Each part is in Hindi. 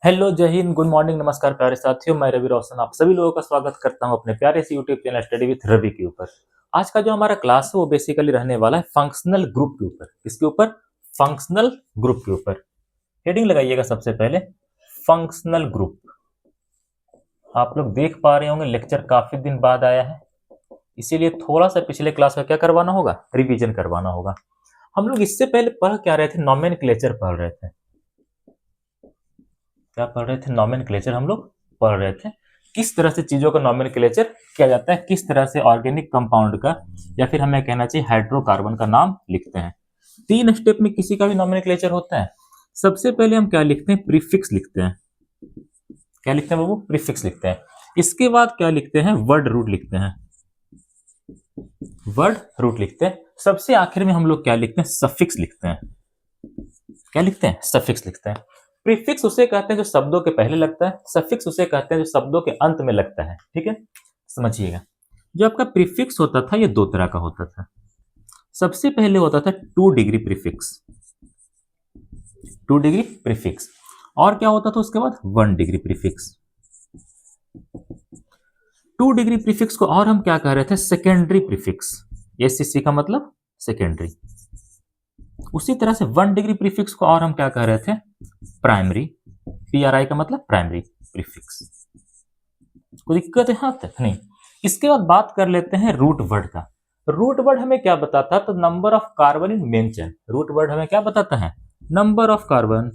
हेलो, जय हिंद, गुड मॉर्निंग, नमस्कार प्यारे साथियों। मैं रवि रोशन आप सभी लोगों का स्वागत करता हूं अपने प्यारे से YouTube channel study with Ravi के ऊपर। आज का जो हमारा क्लास है वो बेसिकली रहने वाला है फंक्शनल ग्रुप के ऊपर। किसके ऊपर? फंक्शनल ग्रुप के ऊपर। हेडिंग लगाइएगा सबसे पहले, फंक्शनल ग्रुप। आप लोग देख पा रहे होंगे लेक्चर काफी दिन बाद आया है, इसीलिए थोड़ा सा पिछले क्लास का क्या करवाना होगा, रिवीजन करवाना होगा। हम लोग इससे पहले पढ़ क्या रहे थे? नॉमेनक्लेचर पढ़ रहे थे। क्या पढ़ रहे थे? नॉमेनक्लेचर हम लोग पढ़ रहे थे। किस तरह से चीजों का नॉमेनक्लेचर किया जाता है, किस तरह से ऑर्गेनिक कंपाउंड का या फिर हमें कहना चाहिए हाइड्रोकार्बन का नाम लिखते हैं। 3 स्टेप में किसी का भी नॉमेनक्लेचर होता है। सबसे पहले हम क्या लिखते हैं? प्रीफिक्स लिखते हैं। क्या लिखते हैं बाबू? प्रीफिक्स लिखते हैं। इसके बाद क्या लिखते हैं? वर्ड रूट लिखते हैं। वर्ड रूट लिखते हैं। सबसे आखिर में हम लोग क्या लिखते हैं? सफिक्स लिखते हैं। क्या लिखते हैं? सफिक्स लिखते हैं। प्रीफिक्स उसे कहते हैं जो शब्दों के पहले लगता है, सफिक्स उसे कहते हैं जो शब्दों के अंत में लगता है। ठीक है, समझिएगा। जो आपका प्रीफिक्स होता था ये 2 तरह का होता था। सबसे पहले होता था 2 डिग्री प्रीफिक्स। 2 degree prefix. और क्या होता था उसके बाद? 1 डिग्री प्रीफिक्स। 2 डिग्री प्रीफिक्स को और हम क्या कह रहे थे? Secondary prefix. एससीसी का मतलब सेकेंडरी। उसी तरह से 1 डिग्री प्रीफिक्स को और हम क्या कह रहे थे? प्राइमरी। पीआरआई का मतलब प्राइमरी प्रीफिक्स। कोई दिक्कत है यहां तक? नहीं। इसके बाद बात कर लेते हैं रूट वर्ड का। रूट वर्ड हमें क्या बताता है? तो number of carbon in main chain. Root word हमें क्या बताता है? Number of carbon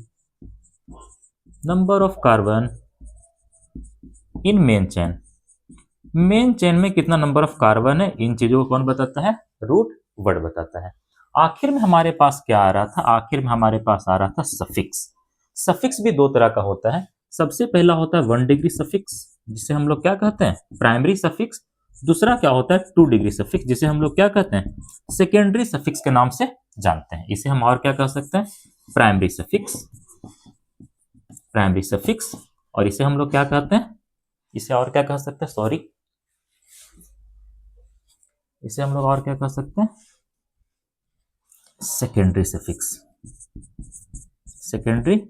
in main chain. Main chain में कितना नंबर ऑफ कार्बन है, इन चीजों को कौन बताता है? रूट वर्ड बताता है। आखिर में हमारे पास क्या आ रहा था? आखिर में हमारे पास आ रहा था सफिक्स। सफिक्स भी 2 तरह का होता है। सबसे पहला होता है 1 डिग्री सफिक्स, जिसे हम लोग क्या कहते हैं? Primary suffix. दूसरा क्या होता है? 2 डिग्री सफिक्स, जिसे हम लोग क्या कहते हैं? सेकेंडरी सफिक्स के नाम से जानते हैं। इसे हम और क्या कह सकते हैं? Primary suffix. Primary suffix. और इसे हम लोग क्या कहते हैं? इसे और क्या कह सकते हैं? सॉरी, इसे हम लोग और क्या कह सकते हैं? Secondary suffix. Secondary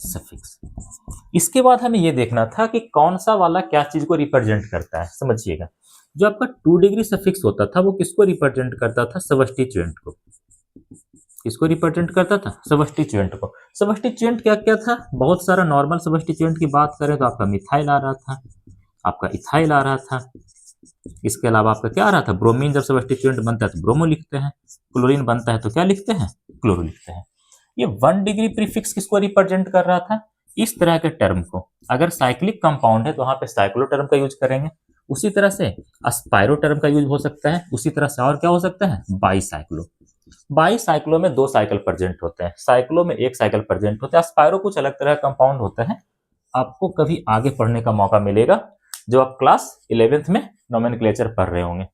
suffix. इसके बाद हमें यह देखना था कि कौन सा वाला क्या चीज को रिप्रेजेंट करता है। समझिएगा, जो आपका 2 डिग्री सफिक्स होता था वो किसको रिप्रेजेंट करता था? सबस्टिट्यूएंट को। किसको रिप्रेजेंट करता था? सबस्टिट्यूएंट को। सबस्टिट्यूएंट क्या क्या था? बहुत सारा। नॉर्मल सबस्टिट्यूएंट की बात करें तो आपका मिथाइल आ रहा था, आपका इथाइल आ रहा था। इसके अलावा आपका क्या आ रहा था? ब्रोमीन जब सबस्टिट्यूएंट बनता है तो ब्रोमो लिखते हैं, क्लोरीन बनता है तो क्या लिखते हैं? क्लोरो लिखते हैं। ये 1 डिग्री प्रीफिक्स किसको रिप्रेजेंट कर रहा था? इस तरह के टर्म को। अगर साइक्लिक कंपाउंड है तो वहां पे साइक्लो टर्म का यूज करेंगे। उसी तरह से अस्पायरो टर्म का यूज हो सकता है। उसी तरह से और क्या हो सकता है? बाईसाइक्लो। बाईसाइक्लो में 2 साइकिल प्रेजेंट होते हैं, साइक्लो में 1 साइकिल प्रेजेंट होता है। अस्पायरो कुछ अलग तरह का कंपाउंड होता है। आपको कभी आगे पढ़ने का मौका मिलेगा जो आप क्लास 11th में नोमेनक्लेचर पढ़ रहे होंगे।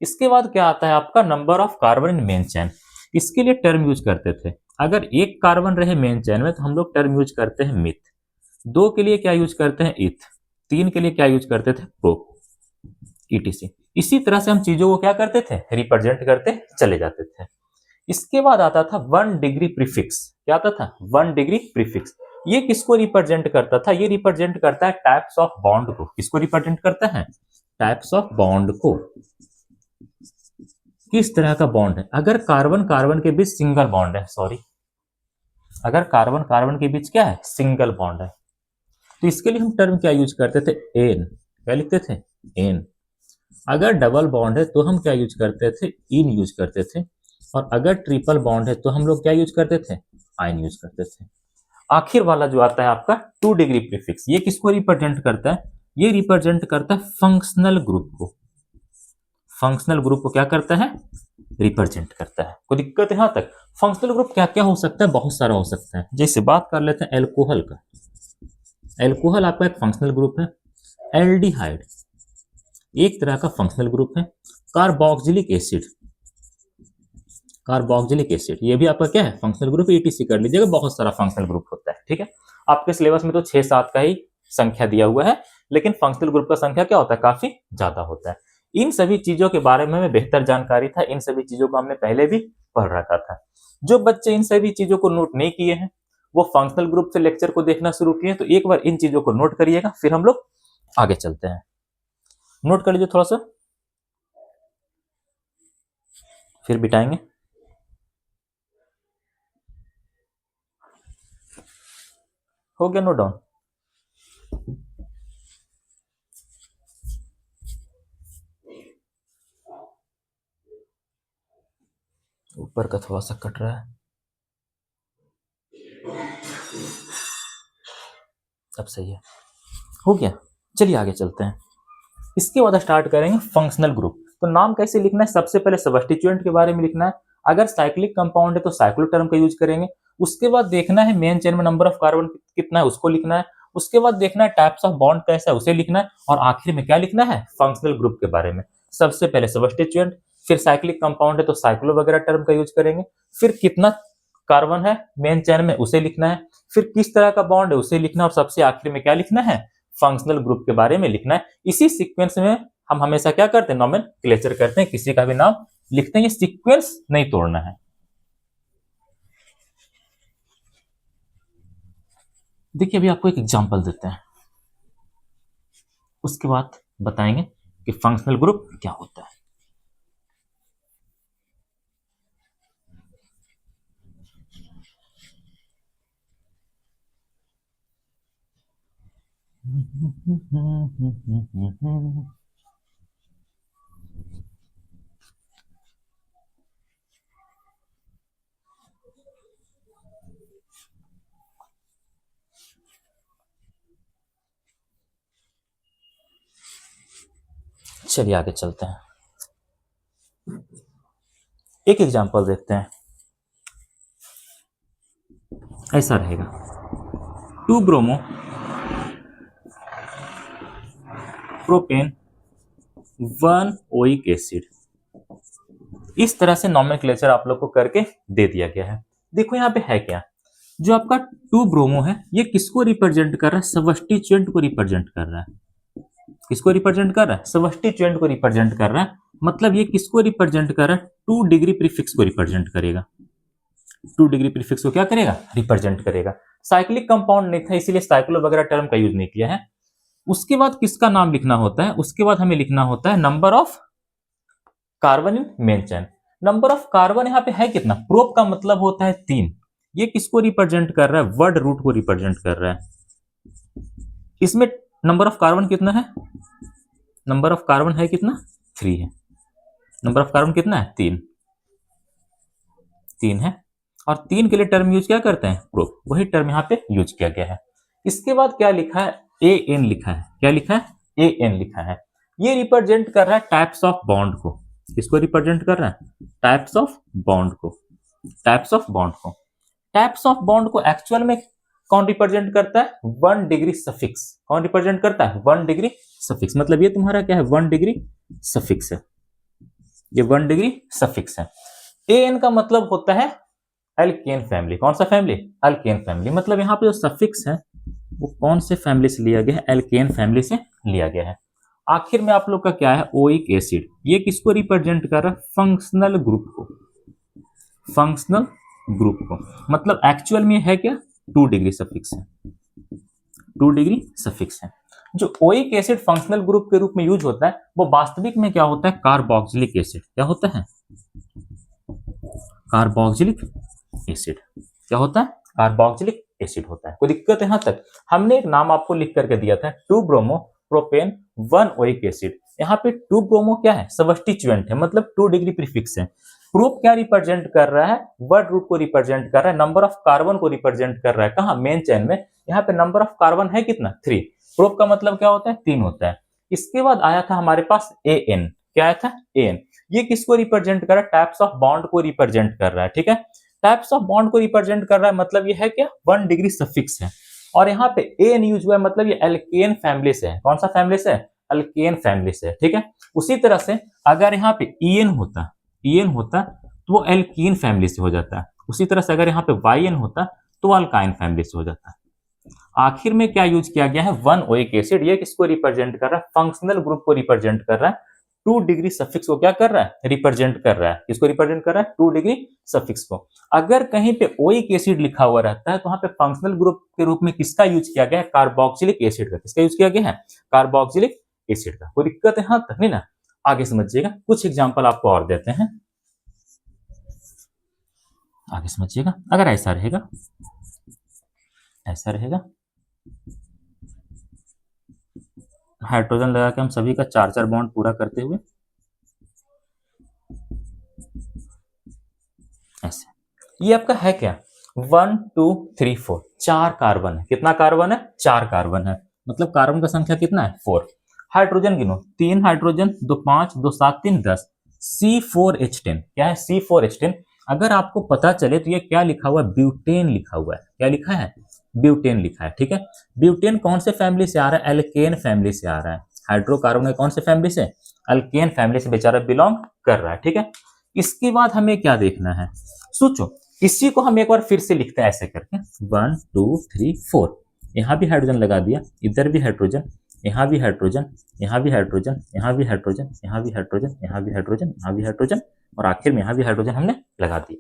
इसके बाद क्या आता है आपका? Number of carbon in main chain. इसके लिए टर्म यूज करते थे। अगर 1 कार्बन रहे मेन चेन में तो हम लोग टर्म यूज करते हैं मिथ। 2 के लिए क्या यूज करते हैं? इथ। 3 के लिए क्या यूज करते थे? प्रो। ईटीसी। इसी तरह से हम चीजों को क्या करते थे? रिप्रेजेंट करते चले जाते थे। इसके बाद आता था 1 डिग्री प्रीफिक्स। क्या आता था? 1 डिग्री प्रीफिक्स। ये किसको रिप्रेजेंट करता था? ये रिप्रेजेंट करता है टाइप्स ऑफ बॉन्ड को। किसको रिप्रेजेंट करता है? टाइप्स ऑफ बॉन्ड को। किस तरह का बॉन्ड है? अगर कार्बन कार्बन के बीच सिंगल बॉन्ड है, सॉरी, अगर कार्बन कार्बन के बीच क्या है? सिंगल बॉन्ड है, तो इसके लिए हम टर्म क्या यूज करते थे? एन। क्या लिखते थे? एन। अगर डबल बॉन्ड है तो हम क्या यूज करते थे? इन यूज करते थे। और अगर ट्रिपल बॉन्ड है तो हम लोग क्या यूज करते थे? आइन यूज करते थे। आखिर वाला जो आता है आपका 2 डिग्री प्रीफिक्स, ये किसको रिप्रेजेंट करता है? ये रिप्रेजेंट करता है फंक्शनल ग्रुप को। फंक्शनल ग्रुप को क्या करता है? रिप्रेजेंट करता है। कोई दिक्कत है यहां तक? फंक्शनल ग्रुप क्या क्या हो सकता है? बहुत सारा हो सकता है। जैसे बात कर लेते हैं एल्कोहल का। एल्कोहल आपका एक फंक्शनल ग्रुप है। एल्डिहाइड एक तरह का फंक्शनल ग्रुप है। कार्बोक्सिलिक एसिड, कार्बोक्सिलिक एसिड ये भी आपका क्या है? Functional group. ईटीसी कर लीजिएगा, बहुत सारा फंक्शनल ग्रुप होता है। ठीक है, आपके सिलेबस में तो 6-7 का ही संख्या दिया हुआ है, लेकिन फंक्शनल ग्रुप का संख्या क्या होता है? काफी ज्यादा होता है। इन सभी चीजों के बारे में हमें बेहतर जानकारी था। इन सभी चीजों को हमने पहले भी पढ़ रखा था। जो बच्चे इन सभी चीजों को नोट नहीं किए हैं वो फंक्शनल ग्रुप से लेक्चर को देखना शुरू किए, तो एक बार इन चीजों को नोट करिएगा, फिर हम लोग आगे चलते हैं। नोट कर लीजिए थोड़ा सा, फिर बिटाएंगे। हो गया नोट डाउन? ऊपर का थोड़ा सा कट रहा है, अब सही है, हो गया। चलिए आगे चलते हैं। इसके बाद स्टार्ट करेंगे फंक्शनल ग्रुप। तो नाम कैसे लिखना है? सबसे पहले सब्स्टिट्यूएंट के बारे में लिखना है। अगर साइक्लिक कंपाउंड है तो साइक्लोटर्म का यूज करेंगे। उसके बाद देखना है मेन चेन में नंबर ऑफ कार्बन कितना है, उसको लिखना है। उसके बाद देखना है टाइप्स ऑफ बॉन्ड कैसा है, उसे लिखना है। और आखिर में क्या लिखना है? फंक्शनल ग्रुप के बारे में। सबसे पहले सब्स्टिट्यूएंट, फिर साइक्लिक कंपाउंड है तो साइक्लो वगैरह टर्म का यूज करेंगे, फिर कितना कार्बन है मेन चेन में उसे लिखना है, फिर किस तरह का बॉन्ड है उसे लिखना है, और सबसे आखिर में क्या लिखना है? फंक्शनल ग्रुप के बारे में लिखना है। इसी सीक्वेंस में हम हमेशा क्या करते हैं? नोमेनक्लेचर करते हैं, किसी का भी नाम लिखते हैं। ये सीक्वेंस नहीं तोड़ना है। देखिए अभी आपको एक एग्जांपल देते हैं, उसके बाद बताएंगे कि फंक्शनल ग्रुप क्या होता है। चलिए आगे चलते हैं, एक एग्जांपल देखते हैं। ऐसा रहेगा 2 ब्रोमो प्रोपेन 1 ओइक एसिड। इस तरह से नोमेनक्लेचर आप लोग को करके दे दिया गया है। देखो यहाँ पे है क्या, जो आपका 2 ब्रोमो है ये किसको रिप्रेजेंट कर रहा है? सब्स्टिट्यूएंट को रिप्रेजेंट कर रहा है। किसको रिप्रेजेंट कर रहा है? सब्स्टिट्यूएंट को रिप्रेजेंट कर रहा है। मतलब ये किसको रिप्रेजेंट कर रहा है? 2 डिग्री प्रीफिक्स को रिप्रेजेंट करेगा। 2 डिग्री प्रीफिक्स को क्या करेगा? रिप्रेजेंट करेगा। साइक्लिक कंपाउंड नहीं था इसीलिए साइक्लो वगैरह टर्म का यूज नहीं किया है। उसके बाद किसका नाम लिखना होता है? उसके बाद हमें लिखना होता है number of carbon in main chain. Number of carbon यहाँ पे है कितना? प्रोप का मतलब होता है 3। ये किसको रिप्रेजेंट कर रहा है? वर्ड रूट को रिप्रेजेंट कर रहा है। इसमें नंबर ऑफ कार्बन कितना है? नंबर ऑफ कार्बन है कितना? 3 है। नंबर ऑफ कार्बन कितना है? 3 है। और 3 के लिए टर्म यूज क्या करते हैं? प्रोप। वही टर्म यहाँ पे यूज किया गया है। इसके बाद क्या लिखा है? AN लिखा है। क्या लिखा है? AN लिखा है। ये रिप्रेजेंट कर रहा है टाइप्स ऑफ बॉन्ड को। किसको रिप्रेजेंट कर रहा है? टाइप्स ऑफ बॉन्ड को। टाइप्स ऑफ बॉन्ड को। टाइप्स ऑफ बॉन्ड को एक्चुअल में कौन रिप्रेजेंट करता है? 1 डिग्री सफिक्स। कौन रिप्रेजेंट करता है? 1 डिग्री सफिक्स। मतलब ये तुम्हारा क्या है? 1 डिग्री सफिक्स है। ये 1 डिग्री सफिक्स है। AN का मतलब होता है एल्केन फैमिली। कौन सा फैमिली? Alkene family. मतलब यहाँ पे जो सफिक्स है वो कौन से फैमिली से लिया गया है? एल्केन फैमिली से लिया गया है। आखिर में आप लोग का क्या है? Oic acid. ये किसको रिप्रेजेंट कर रहा है? फंक्शनल ग्रुप को। फंक्शनल ग्रुप को। मतलब एक्चुअल में है क्या? 2 डिग्री सफिक्स है। 2 डिग्री सफिक्स है। जो ओइक एसिड फंक्शनल ग्रुप के रूप में यूज होता है वो वास्तविक में क्या होता है? Carboxylic acid. क्या होता है? Carboxylic acid. क्या होता है? कार्बोक्सिलिक एसिड होता है। कोई दिक्कत है? यहां तक हमने एक नाम आपको लिख करके दिया था, 2 ब्रोमो प्रोपेन 1 ओइक एसिड। यहाँ पे 2 ब्रोमो क्या है? सब्स्टिट्यूएंट है, मतलब 2 डिग्री प्रीफिक्स है। प्रोप क्या रिप्रेजेंट कर रहा है? वर्ड रूट को रिप्रेजेंट कर रहा है। नंबर ऑफ कार्बन को रिप्रेजेंट कर रहा है। कहा? मेन चेन में। यहाँ पे नंबर ऑफ कार्बन है कितना? 3। प्रोप का मतलब क्या होता है? 3 होता है। इसके बाद आया था हमारे पास AN। क्या आया था? AN। ये किसको रिप्रेजेंट कर रहा है? टाइप्स ऑफ बॉन्ड को रिप्रेजेंट कर रहा है। ठीक है, टाइप्स ऑफ बॉन्ड को रिप्रेजेंट कर रहा है। मतलब ये है क्या? 1 डिग्री सफिक्स है। और यहाँ पे AN यूज हुआ है, मतलब ये एल्केन फैमिली से है। कौन सा फैमिली से? एल्केन फैमिली से। ठीक है, उसी तरह से अगर यहाँ पे EN होता तो वो एल्कीन फैमिली से हो जाता है। उसी तरह से अगर यहाँ पे YN होता तो अल्काइन फैमिली से हो जाता है। आखिर में क्या यूज किया गया है? 1 ओइक एसिड। ये किसको रिप्रेजेंट कर रहा है? फंक्शनल ग्रुप को रिप्रेजेंट कर रहा है। 2 डिग्री सफिक्स को क्या कर रहा है, रिप्रेजेंट कर रहा है। किसको रिप्रेजेंट कर रहा है, 2 डिग्री सफिक्स को। अगर कहीं पे ओइक एसिड लिखा हुआ रहता है तो वहां पे फंक्शनल ग्रुप के रूप में किसका यूज किया गया है, कार्बोक्सिलिक एसिड का। किसका यूज किया गया है, कार्बोक्सिलिक एसिड का। कोई दिक्कत है यहां तक नहीं ना, आगे समझिएगा। कुछ एग्जांपल आपको और देते हैं, आगे समझिएगा। अगर ऐसा रहेगा, ऐसा रहेगा, हाइड्रोजन लगा के हम सभी का 4-4 बॉन्ड पूरा करते हुए ऐसे, ये आपका है क्या, 1 2 3 4, 4 कार्बन है। कितना कार्बन है, 4 कार्बन है। मतलब कार्बन का संख्या कितना है, 4। हाइड्रोजन गिनो, 3 हाइड्रोजन, 2 5, 2 7, 3 10, C4H10। क्या है, C4H10। अगर आपको पता चले तो ये क्या लिखा हुआ है, ब्यूटेन लिखा हुआ है। क्या लिखा है, ब्यूटेन लिखा है। ठीक है, ब्यूटेन कौन से फैमिली से आ रहा है, एल्केन फैमिली से आ रहा है। हाइड्रोकार्बन कौन से फैमिली से, अल्केन फैमिली से बेचारा बिलोंग कर रहा है। ठीक है, इसके बाद हमें क्या देखना है, सोचो। इसी को हम एक बार फिर से लिखते हैं ऐसे करके, 1 2 3 4। यहाँ भी हाइड्रोजन लगा दिया, इधर भी हाइड्रोजन, यहाँ भी हाइड्रोजन, यहाँ भी हाइड्रोजन, यहाँ भी हाइड्रोजन, यहाँ भी हाइड्रोजन, यहाँ भी हाइड्रोजन, यहाँ भी हाइड्रोजन, और आखिर में यहाँ भी हाइड्रोजन हमने लगा दिया।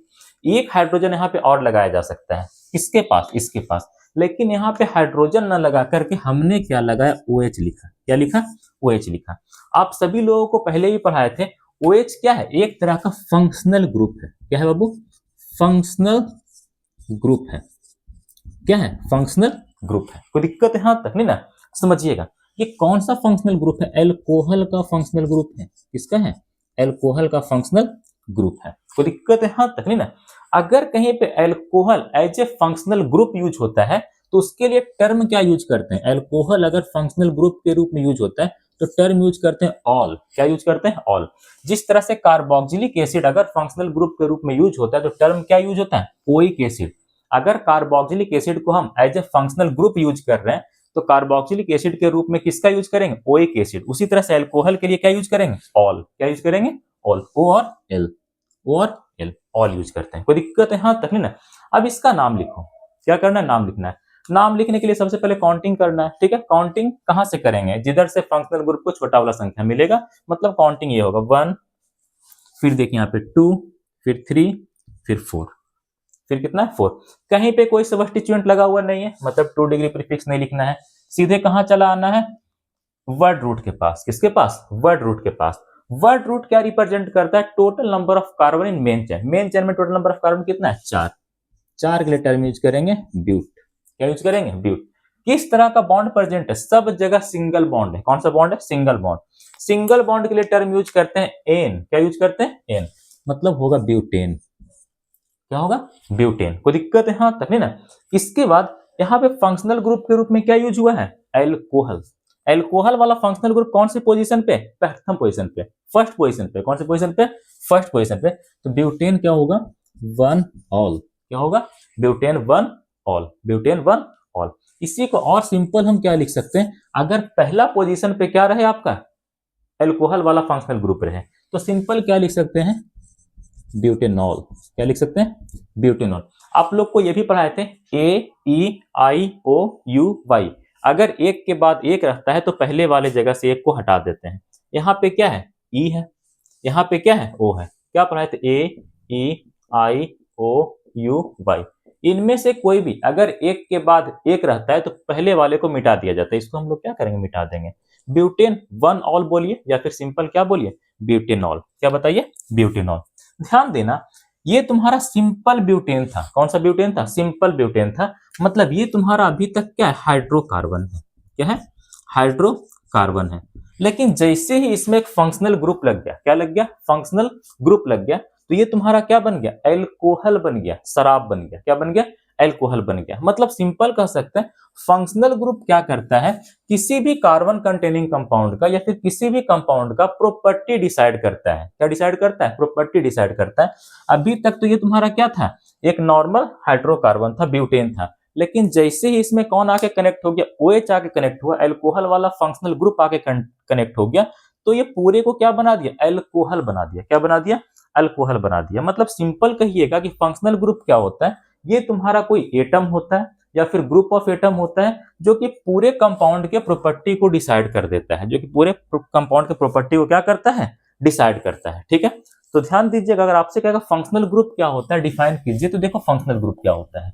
एक हाइड्रोजन यहाँ पे और लगाया जा सकता है, किसके पास, इसके पास। लेकिन यहाँ पे हाइड्रोजन न लगा करके हमने क्या लगाया, OH लिखा। क्या लिखा, OH लिखा। आप सभी लोगों को पहले ही पढ़ाए थे, OH क्या है, एक तरह का फंक्शनल ग्रुप है। क्या है बाबू, फंक्शनल ग्रुप है। क्या है, फंक्शनल ग्रुप है। कोई दिक्कत है यहां तक नहीं ना, समझिएगा। ये कौन सा फंक्शनल ग्रुप है, एल्कोहल का फंक्शनल ग्रुप है। किसका है, एल्कोहल का फंक्शनल ग्रुप है। कोई दिक्कत है यहां तक नहीं ना। अगर कहीं पे alcohol as a functional group use होता है तो उसके लिए टर्म क्या यूज करते हैं, एल्कोहल अगर फंक्शनल ग्रुप के रूप में यूज होता है तो टर्म यूज करते हैं ऑल। क्या यूज करते हैं, ऑल। जिस तरह से कार्बोक्सिलिक एसिड अगर फंक्शनल ग्रुप के रूप में यूज होता है तो टर्म क्या यूज होता है, ओइक एसिड। अगर कार्बोक्सिलिक एसिड को हम as a functional group use कर रहे हैं तो कार्बोक्सिलिक एसिड के रूप में किसका यूज करेंगे, ओइक एसिड। उसी तरह से एल्कोहल के लिए क्या यूज करेंगे, ऑल। क्या यूज करेंगे, ऑल, ओ और एल, ओ और एल, ऑल यूज करते हैं। कोई दिक्कत है यहां तक नहीं ना। अब इसका नाम लिखो, क्या करना है, नाम लिखना है। नाम लिखने के लिए सबसे पहले काउंटिंग करना है। ठीक है, काउंटिंग कहां से करेंगे, जिधर से फंक्शनल ग्रुप को छोटा वाला संख्या मिलेगा। मतलब काउंटिंग ये होगा 1, फिर देखिए यहाँ पे 2, फिर 3, फिर 4, फिर कितना है, 4। कहीं पे कोई सब्स्टिट्यूएंट लगा हुआ नहीं है, मतलब 2 डिग्री प्रीफिक्स नहीं लिखना है। सीधे कहां चला आना है, वर्ड रूट के पास। किसके पास, वर्ड रूट के पास। वर्ड रूट क्या रिप्रेजेंट करता है, total number of carbon in main chain. Main chain में टोटल नंबर ऑफ कार्बन कितना है, 4। 4 के लिए टर्म यूज करेंगे ब्यूट। क्या यूज करेंगे, ब्यूट। किस तरह का बॉन्ड प्रेजेंट है, सब जगह सिंगल बॉन्ड है। कौन सा बॉन्ड है, सिंगल बॉन्ड। सिंगल बॉन्ड के लिए टर्म यूज करते हैं एन। क्या यूज करते हैं, एन। मतलब होगा ब्यूटेन। क्या होगा, ब्यूटेन। कोई दिक्कत है यहां तक नहीं ना। इसके बाद यहाँ पे फंक्शनल ग्रुप के रूप में क्या यूज हुआ है, एल्कोहल। एल्कोहल वाला फंक्शनल ग्रुप कौन सी पोजीशन पे, प्रथम पोजीशन पे, फर्स्ट पोजीशन पे। कौन सी पोजीशन पे, फर्स्ट पोजीशन पे। तो ब्यूटेन क्या होगा, 1 ऑल। क्या होगा, ब्यूटेन 1 ऑल, ब्यूटेन 1 ऑल। इसी को और सिंपल हम क्या लिख सकते हैं, अगर पहला पोजीशन पे क्या रहे आपका, एल्कोहल वाला फंक्शनल ग्रुप रहे, तो सिंपल क्या लिख सकते हैं, ब्यूटेनॉल। क्या लिख सकते हैं, ब्यूटेनॉल। आप लोग को ये भी पढ़ाए थे, AEIOUY। अगर एक के बाद एक रहता है तो पहले वाले जगह से एक को हटा देते हैं। यहाँ पे क्या है, E है, यहाँ पे क्या है, O है। क्या पढ़ाए थे, AEIOUY। इनमें से कोई भी अगर एक के बाद एक रहता है तो पहले वाले को मिटा दिया जाता है। इसको हम लोग क्या करेंगे, मिटा देंगे। ब्यूटेन 1 ऑल बोलिए, या फिर सिंपल क्या बोलिए, ब्यूटेनॉल। क्या बताइए, ब्यूटेनॉल। ध्यान देना, ये तुम्हारा सिंपल ब्यूटेन था। कौन सा ब्यूटेन था, सिंपल ब्यूटेन था। मतलब ये तुम्हारा अभी तक क्या है, हाइड्रोकार्बन है। क्या है, हाइड्रोकार्बन है। लेकिन जैसे ही इसमें एक फंक्शनल ग्रुप लग गया, क्या लग गया, फंक्शनल ग्रुप लग गया, तो ये तुम्हारा क्या बन गया, एल्कोहल बन गया, शराब बन गया। क्या बन गया, एल्कोहल बन गया। मतलब सिंपल कह सकते हैं, फंक्शनल ग्रुप क्या करता है, किसी भी कार्बन कंटेनिंग कंपाउंड का या फिर किसी भी कंपाउंड का प्रॉपर्टी डिसाइड करता है। क्या डिसाइड करता है, प्रॉपर्टी डिसाइड करता है। अभी तक तो ये तुम्हारा क्या था, एक नॉर्मल हाइड्रोकार्बन था, ब्यूटेन था। लेकिन जैसे ही इसमें कौन आके कनेक्ट हो गया, OH आके कनेक्ट हुआ, एल्कोहल वाला फंक्शनल ग्रुप आके कनेक्ट हो गया, तो ये पूरे को क्या बना दिया, एल्कोहल बना दिया। क्या बना दिया, अल्कोहल बना दिया। मतलब सिंपल कहिएगा कि फंक्शनल ग्रुप क्या होता है, ये तुम्हारा कोई एटम होता है या फिर ग्रुप ऑफ एटम होता है जो कि पूरे कंपाउंड के प्रॉपर्टी को डिसाइड कर देता है, जो कि पूरे कंपाउंड के प्रॉपर्टी को क्या करता है, डिसाइड करता है। ठीक है, तो ध्यान दीजिएगा, अगर आपसे कहेगा फंक्शनल ग्रुप क्या होता है, डिफाइन कीजिए, तो देखो फंक्शनल ग्रुप क्या होता है।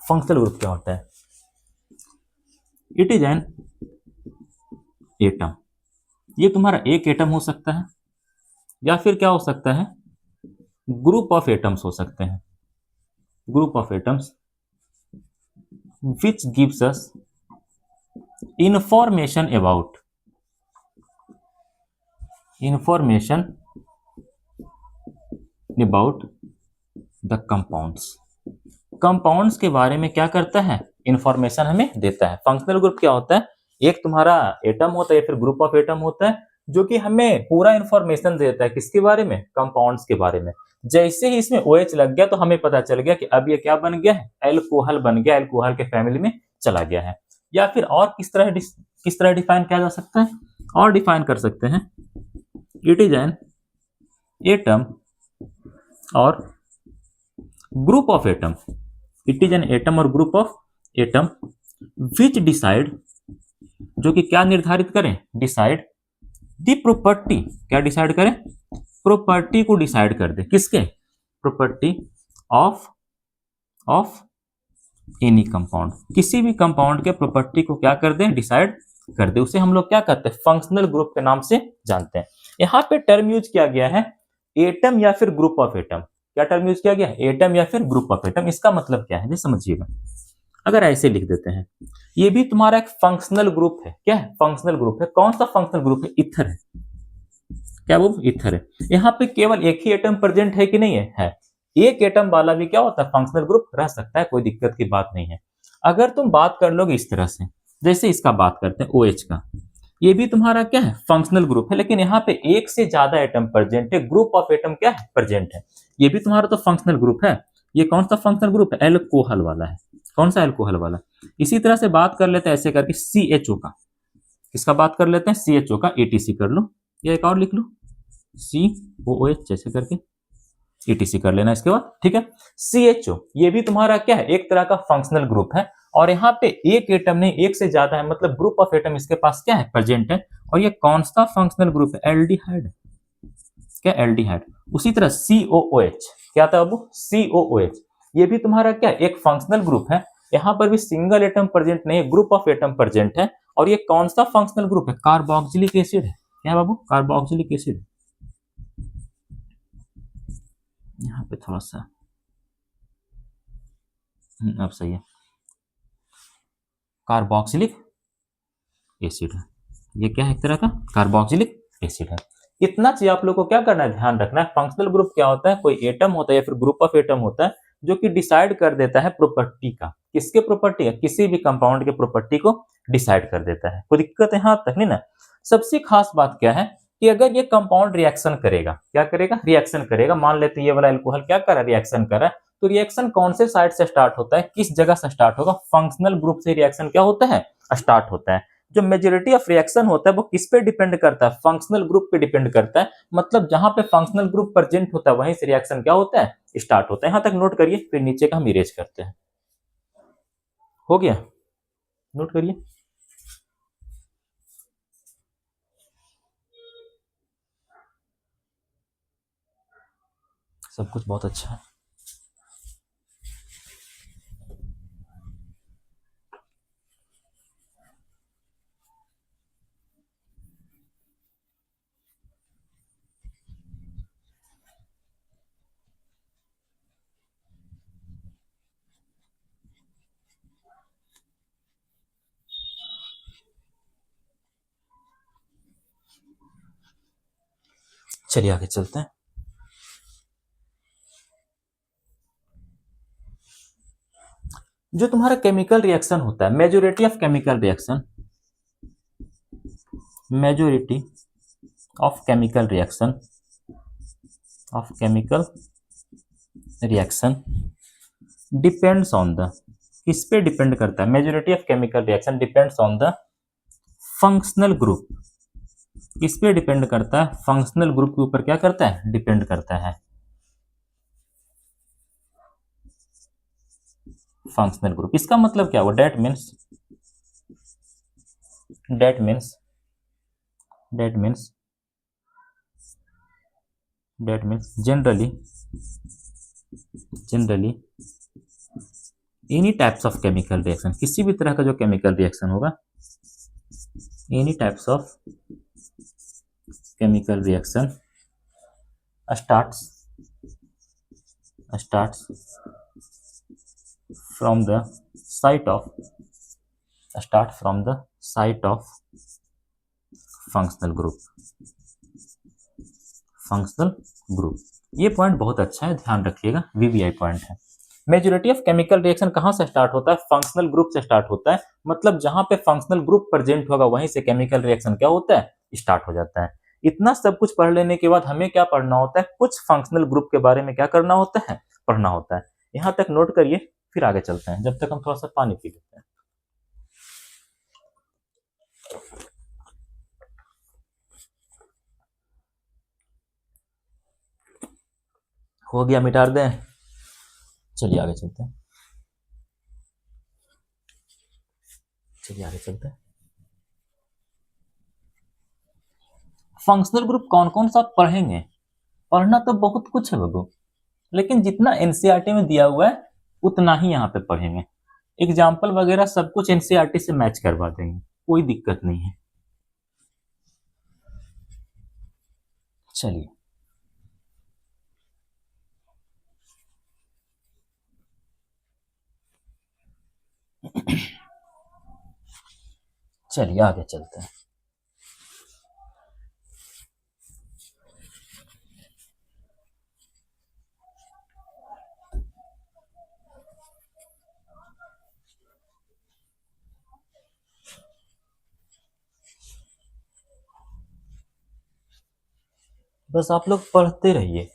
फंक्शनल ग्रुप क्या होता है? It is an atom. ये तुम्हारा एक एटम हो सकता है या फिर क्या हो सकता है, ग्रुप ऑफ एटम्स हो सकते हैं, group of atoms which gives us information about the compounds. Compounds के बारे में क्या करता है, इंफॉर्मेशन हमें देता है। फंक्शनल ग्रुप क्या होता है, एक तुम्हारा एटम होता है या फिर ग्रुप ऑफ एटम होता है जो कि हमें पूरा इंफॉर्मेशन देता है, किसके बारे में, कंपाउंड्स के बारे में। जैसे ही इसमें OH लग गया तो हमें पता चल गया कि अब ये क्या बन गया है, एल्कोहल बन गया, एल्कोहल के फैमिली में चला गया है। या फिर और किस तरह डिफाइन किया जा सकता है, और डिफाइन कर सकते हैं, it is an atom or group of atom, it is an atom or group of atom which decide, जो कि क्या निर्धारित करें, डिसाइड द प्रॉपर्टी, क्या डिसाइड करें, प्रॉपर्टी को डिसाइड कर दे, किसके, प्रॉपर्टी ऑफ एनी कंपाउंड, किसी भी कंपाउंड के प्रॉपर्टी को क्या कर दे, डिसाइड कर दे, उसे हम लोग क्या कहते हैं, फंक्शनल ग्रुप के नाम से जानते हैं। यहाँ पे टर्म यूज किया गया है एटम या फिर ग्रुप ऑफ एटम। क्या टर्म यूज किया गया, एटम या फिर ग्रुप ऑफ एटम। इसका मतलब क्या है, समझिएगा, अगर ऐसे लिख देते हैं, ये भी तुम्हारा एक फंक्शनल ग्रुप है। क्या है, फंक्शनल ग्रुप है। कौन सा फंक्शनल ग्रुप है, इथर है। क्या वो इथर है। यहाँ पे केवल एक ही एटम प्रेजेंट है कि नहीं है, एक एटम वाला भी क्या होता है, फंक्शनल ग्रुप रह सकता है, कोई दिक्कत की बात नहीं है। अगर तुम बात कर लोगे इस तरह से, जैसे इसका बात करते हैं OH का, ये भी तुम्हारा क्या है, फंक्शनल ग्रुप है, लेकिन यहाँ पे एक से ज्यादा एटम प्रेजेंट है, ग्रुप ऑफ एटम क्या है, प्रेजेंट है। ये भी तुम्हारा तो फंक्शनल ग्रुप है। ये कौन सा फंक्शनल ग्रुप है, एल्कोहल वाला है। कौन सा, एल्कोहल वाला। इसी तरह से बात कर लेते हैं ऐसे करके CHO का, किसका बात कर लेते हैं, CHO का, ATC कर लो, या एक और लिख लो COOH, जैसे करके ATC कर लेना इसके बाद। ठीक है, CHO ये भी तुम्हारा क्या है, एक तरह का फंक्शनल ग्रुप है, और यहाँ पे एक एटम नहीं, एक से ज्यादा है, मतलब ग्रुप ऑफ एटम इसके पास क्या है, प्रेजेंट है। और ये कौन सा फंक्शनल ग्रुप है, एल्डिहाइड। क्या, एल्डिहाइड। उसी तरह COOH, क्या था बाबू, COOH, ये भी तुम्हारा क्या, एक फंक्शनल ग्रुप है। यहाँ पर भी सिंगल एटम प्रेजेंट नहीं है, ग्रुप ऑफ एटम प्रेजेंट है। और ये कौन सा फंक्शनल ग्रुप है, कार्बोक्सिलिक एसिड है। क्या बाबू, कार्बोक्सिलिक एसिड। यहाँ पे थोड़ा सा अब सही है, कार्बोक्सिलिक एसिड है। ये क्या है, एक तरह का कार्बोक्सिलिक एसिड है। इतना चीज आप लोग को क्या करना है, ध्यान रखना है। फंक्शनल ग्रुप क्या होता है, कोई एटम होता है या फिर ग्रुप ऑफ एटम होता है जो कि डिसाइड कर देता है प्रॉपर्टी का, किसके प्रॉपर्टी है, किसी भी कंपाउंड के प्रॉपर्टी को डिसाइड कर देता है। कोई दिक्कत है यहाँ तक नहीं ना। सबसे खास बात क्या है कि अगर ये कंपाउंड रिएक्शन करेगा, क्या करेगा, रिएक्शन करेगा। मान लेते हैं ये वाला एल्कोहल क्या कर रहा है, रिएक्शन कर रहा है, तो रिएक्शन कौन से साइड से स्टार्ट होता है, किस जगह से स्टार्ट होगा, फंक्शनल ग्रुप से रिएक्शन क्या होता है, स्टार्ट होता है। जो मेजोरिटी ऑफ रिएक्शन होता है वो किस पे डिपेंड करता है, फंक्शनल ग्रुप पे डिपेंड करता है। मतलब जहां पे फंक्शनल ग्रुप प्रेजेंट होता है वहीं से रिएक्शन क्या होता है, स्टार्ट होता है। यहां तक नोट करिए, फिर नीचे का हम इरेज करते हैं। हो गया, नोट करिए। सब कुछ बहुत अच्छा है। चलिए आगे चलते हैं। जो तुम्हारा केमिकल रिएक्शन होता है, majority of chemical reaction, majority of chemical reaction of chemical reaction depends on the, किस पे डिपेंड करता है, majority of chemical reaction depends on the functional group, किस पे डिपेंड करता है, फंक्शनल ग्रुप के ऊपर क्या करता है, डिपेंड करता है, फंक्शनल ग्रुप। इसका मतलब क्या हुआ, that means that means that means that means generally generally any types of chemical reaction, किसी भी तरह का जो केमिकल रिएक्शन होगा, any types of chemical reaction starts from the site of functional group, functional group. ये पॉइंट बहुत अच्छा है, ध्यान रखिएगा, वीवीआई पॉइंट है। मेजॉरिटी ऑफ केमिकल रिएक्शन कहां से स्टार्ट होता है, फंक्शनल ग्रुप से स्टार्ट होता है, मतलब जहां पे फंक्शनल ग्रुप प्रेजेंट होगा वहीं से केमिकल रिएक्शन क्या होता है, स्टार्ट हो जाता है। इतना सब कुछ पढ़ लेने के बाद हमें क्या पढ़ना होता है, कुछ फंक्शनल ग्रुप के बारे में क्या करना होता है, पढ़ना होता है। यहां तक नोट करिए, फिर आगे चलते हैं, जब तक हम थोड़ा सा पानी पी लेते हैं। हो गया, मिटा दें, चलिए आगे चलते हैं, चलिए आगे चलते हैं। फंक्शनल ग्रुप कौन कौन सा पढ़ेंगे, पढ़ना तो बहुत कुछ है बाबू, लेकिन जितना एनसीईआरटी में दिया हुआ है उतना ही यहाँ पे पढ़ेंगे। एग्जाम्पल वगैरह सब कुछ एनसीईआरटी से मैच करवा देंगे, कोई दिक्कत नहीं है। चलिए चलिए आगे चलते हैं। बस आप लोग पढ़ते रहिए,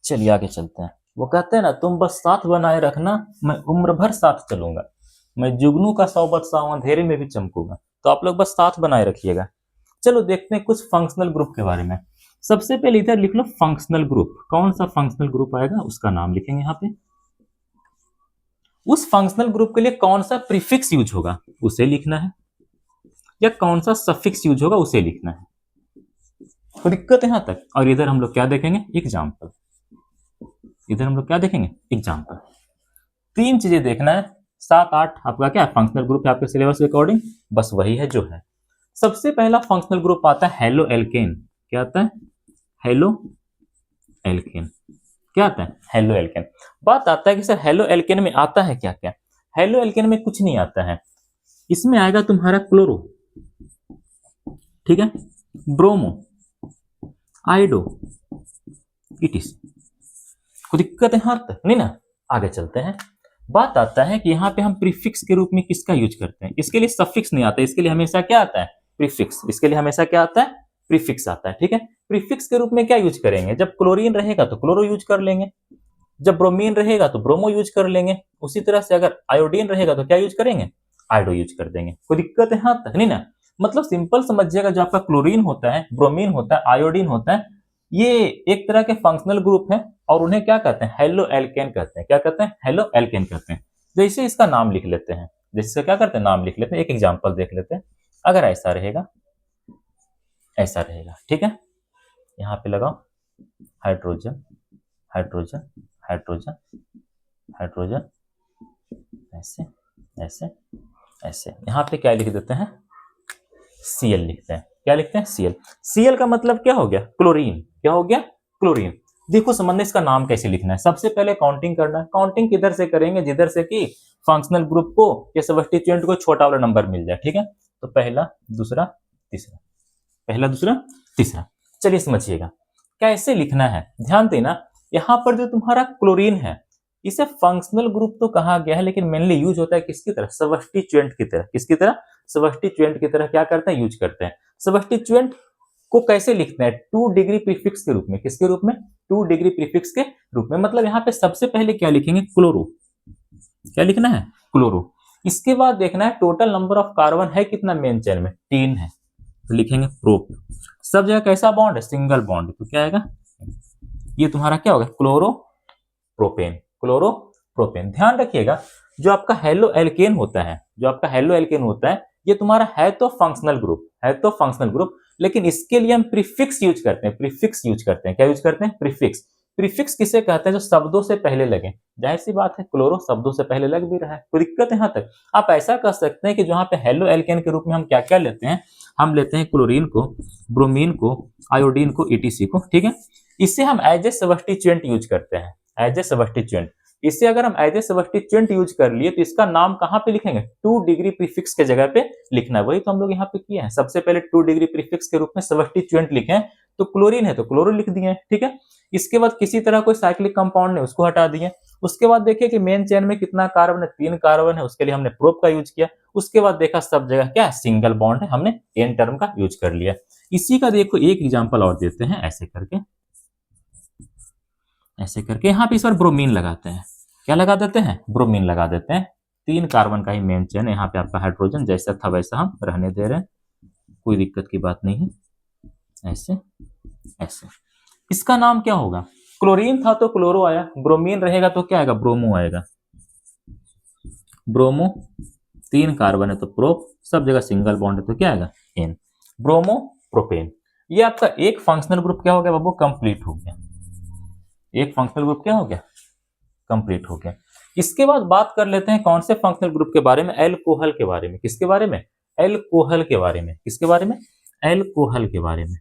चलिए आगे चलते हैं। वो कहते हैं ना, तुम बस साथ बनाए रखना, मैं उम्र भर साथ चलूंगा, मैं जुगनू का 100 बरसा अंधेरे में भी चमकूंगा। तो आप लोग बस साथ बनाए रखिएगा। चलो देखते हैं कुछ फंक्शनल ग्रुप के बारे में। सबसे पहले इधर लिख लो फंक्शनल ग्रुप, कौन सा फंक्शनल ग्रुप आएगा उसका नाम लिखेंगे यहाँ पे। उस फंक्शनल ग्रुप के लिए कौन सा प्रीफिक्स यूज होगा उसे लिखना है, या कौन सा सफिक्स यूज होगा उसे लिखना है। तो दिक्कत है यहां तक। और इधर हम लोग क्या देखेंगे, एग्जाम्पल, इधर हम लोग क्या देखेंगे, एग्जाम्पल। तीन चीजें देखना है। 7-8 आपका क्या फंक्शनल ग्रुप है आपके सिलेबस के अकॉर्डिंग, बस वही है जो है। सबसे पहला फंक्शनल ग्रुप आता है हेलो एल्केन। क्या आता है, हेलो एल्केन। क्या आता है, हेलो एल्केन। बात आता है कि सर हेलो एल्केन में आता है क्या क्या। हेलो एल्केन में कुछ नहीं आता है, इसमें आएगा तुम्हारा क्लोरो, ठीक है, ब्रोमो, आइडो, इटिस। कोई दिक्कत है यहां तक नहीं ना। आगे चलते हैं। बात आता है कि यहाँ पे हम प्रीफिक्स के रूप में किसका यूज करते हैं, इसके लिए सफिक्स नहीं आता, इसके लिए हमेशा क्या आता है, प्रीफिक्स। इसके लिए हमेशा क्या आता है, प्रीफिक्स आता है, ठीक है। प्रीफिक्स के रूप में क्या यूज करेंगे, जब क्लोरीन रहेगा तो क्लोरो यूज कर लेंगे, जब ब्रोमीन रहेगा तो ब्रोमो यूज कर लेंगे, उसी तरह से अगर आयोडीन रहेगा तो क्या यूज करेंगे, आयोडो यूज कर देंगे। कोई दिक्कत है यहां तक नहीं ना। मतलब सिंपल समझिएगा, जो आपका क्लोरीन होता है, ब्रोमीन होता है, आयोडीन होता है, ये एक तरह के फंक्शनल ग्रुप है, और उन्हें क्या कहते हैं, हेलो एल्केन कहते हैं। क्या कहते हैं, हेलो एल्केन कहते हैं। जैसे इसका नाम लिख लेते हैं, जैसे क्या करते हैं, नाम लिख लेते हैं। एक एग्जांपल देख लेते हैं। अगर ऐसा रहेगा, ऐसा रहेगा, ठीक है, यहाँ पे लगाओ हाइड्रोजन, हाइड्रोजन, हाइड्रोजन, हाइड्रोजन, ऐसे ऐसे ऐसे। यहाँ पे क्या लिख देते हैं, Cl लिखते हैं। क्या लिखते हैं, Cl। Cl का मतलब क्या हो गया, क्लोरीन। क्या हो गया, क्लोरीन। देखो समझने इसका नाम कैसे लिखना है। सबसे पहले काउंटिंग करना है। काउंटिंग किधर से करेंगे, जिधर से कि फंक्शनल ग्रुप को या सब्स्टिट्यूएंट को छोटा वाला नंबर मिल जाए, ठीक है। तो पहला, दूसरा, तीसरा, पहला, दूसरा, तीसरा। चलिए समझिएगा कैसे लिखना है, ध्यान देना। यहां पर जो तुम्हारा क्लोरीन है, इसे फंक्शनल ग्रुप तो कहा गया है, लेकिन मेनली यूज होता है किसकी तरह, सब्स्टिट्यूएंट की तरह। किसकी तरह, सब्स्टिट्यूएंट की तरह क्या करते हैं, यूज करते हैं। सब्स्टिट्यूएंट को कैसे लिखते हैं, 2 डिग्री प्रीफिक्स के रूप में। किसके रूप में, 2 डिग्री प्रीफिक्स के रूप में। मतलब यहाँ पे सबसे पहले क्या लिखेंगे, क्लोरो। क्या लिखना है, क्लोरो। इसके बाद देखना है टोटल नंबर ऑफ कार्बन है कितना मेन चेन में, 3 है, तो लिखेंगे प्रोप। सब जगह कैसा बॉन्ड है, सिंगल बॉन्ड, तो क्या आएगा, ये तुम्हारा क्या होगा, क्लोरो प्रोपेन। Chloro propane. ध्यान रखिएगा जो आपका हेलो एल्केन होता है, जो आपका हेलो एल्केन होता है, ये तुम्हारा है तो फंक्शनल ग्रुप, है तो फंक्शनल ग्रुप, लेकिन इसके लिए हम प्रीफिक्स यूज करते हैं, प्रीफिक्स यूज करते हैं। क्या यूज करते हैं, प्रीफिक्स। प्रीफिक्स किसे कहते हैं, जो शब्दों से पहले लगे। जाहिर सी बात है क्लोरो शब्दों से पहले लग भी रहा है, कोई दिक्कत है यहाँ तक। आप ऐसा कर सकते हैं कि जहाँ पे हेलो एल्केन के रूप में हम क्या क्या लेते हैं, हम लेते हैं क्लोरीन को, ब्रोमीन को, आयोडीन को, ईटीसी को, ठीक है। इसे हम एज ए सब्स्टिट्यूएंट यूज करते हैं, एज ए सब्स्टिट्यूएंट। इसे अगर हम एज ए सब्स्टिट्यूएंट यूज कर लिए तो इसका नाम कहां पे लिखेंगे, 2 डिग्री प्रीफिक्स के जगह पे लिखना है। वही तो हम लोग यहाँ पे किए हैं, सबसे पहले 2 डिग्री प्रीफिक्स के रूप में सब्स्टिट्यूएंट लिखे हैं, तो क्लोरीन है तो क्लोरो लिख दिए हैं, ठीक है। इसके बाद किसी तरह कोई साइक्लिक कंपाउंड है उसको हटा दिए। उसके बाद देखिए कि मेन चेन में कितना कार्बन है, 3 कार्बन है, उसके लिए हमने प्रोप का यूज किया। उसके बाद देखा सब जगह क्या है, सिंगल बॉन्ड है, हमने एन टर्म का यूज कर लिया। इसी का देखो एक एग्जांपल और देते हैं, ऐसे करके, ऐसे करके यहाँ पे इस बार ब्रोमीन लगाते हैं। क्या लगा देते हैं, ब्रोमीन लगा देते हैं। 3 कार्बन का ही मेन चेन है, यहाँ पे आपका हाइड्रोजन जैसा था वैसा हम रहने दे रहे हैं, कोई दिक्कत की बात नहीं है। ऐसे ऐसे इसका नाम क्या होगा, क्लोरीन था तो क्लोरो आया, ब्रोमीन रहेगा तो क्या आएगा, ब्रोमो आएगा। ब्रोमो, 3 कार्बन है तो प्रोप, सब जगह सिंगल बॉन्ड है तो क्या आएगा, एन। Bromo propane. ये आपका एक फंक्शनल ग्रुप क्या हो गया बाबू, कंप्लीट हो गया। एक फंक्शनल ग्रुप क्या हो गया, कंप्लीट हो गया। इसके बाद बात कर लेते हैं कौन से फंक्शनल ग्रुप के बारे में, एल्कोहल के बारे में। किसके बारे में, एल्कोहल के बारे में। किसके बारे में, एल्कोहल के बारे में।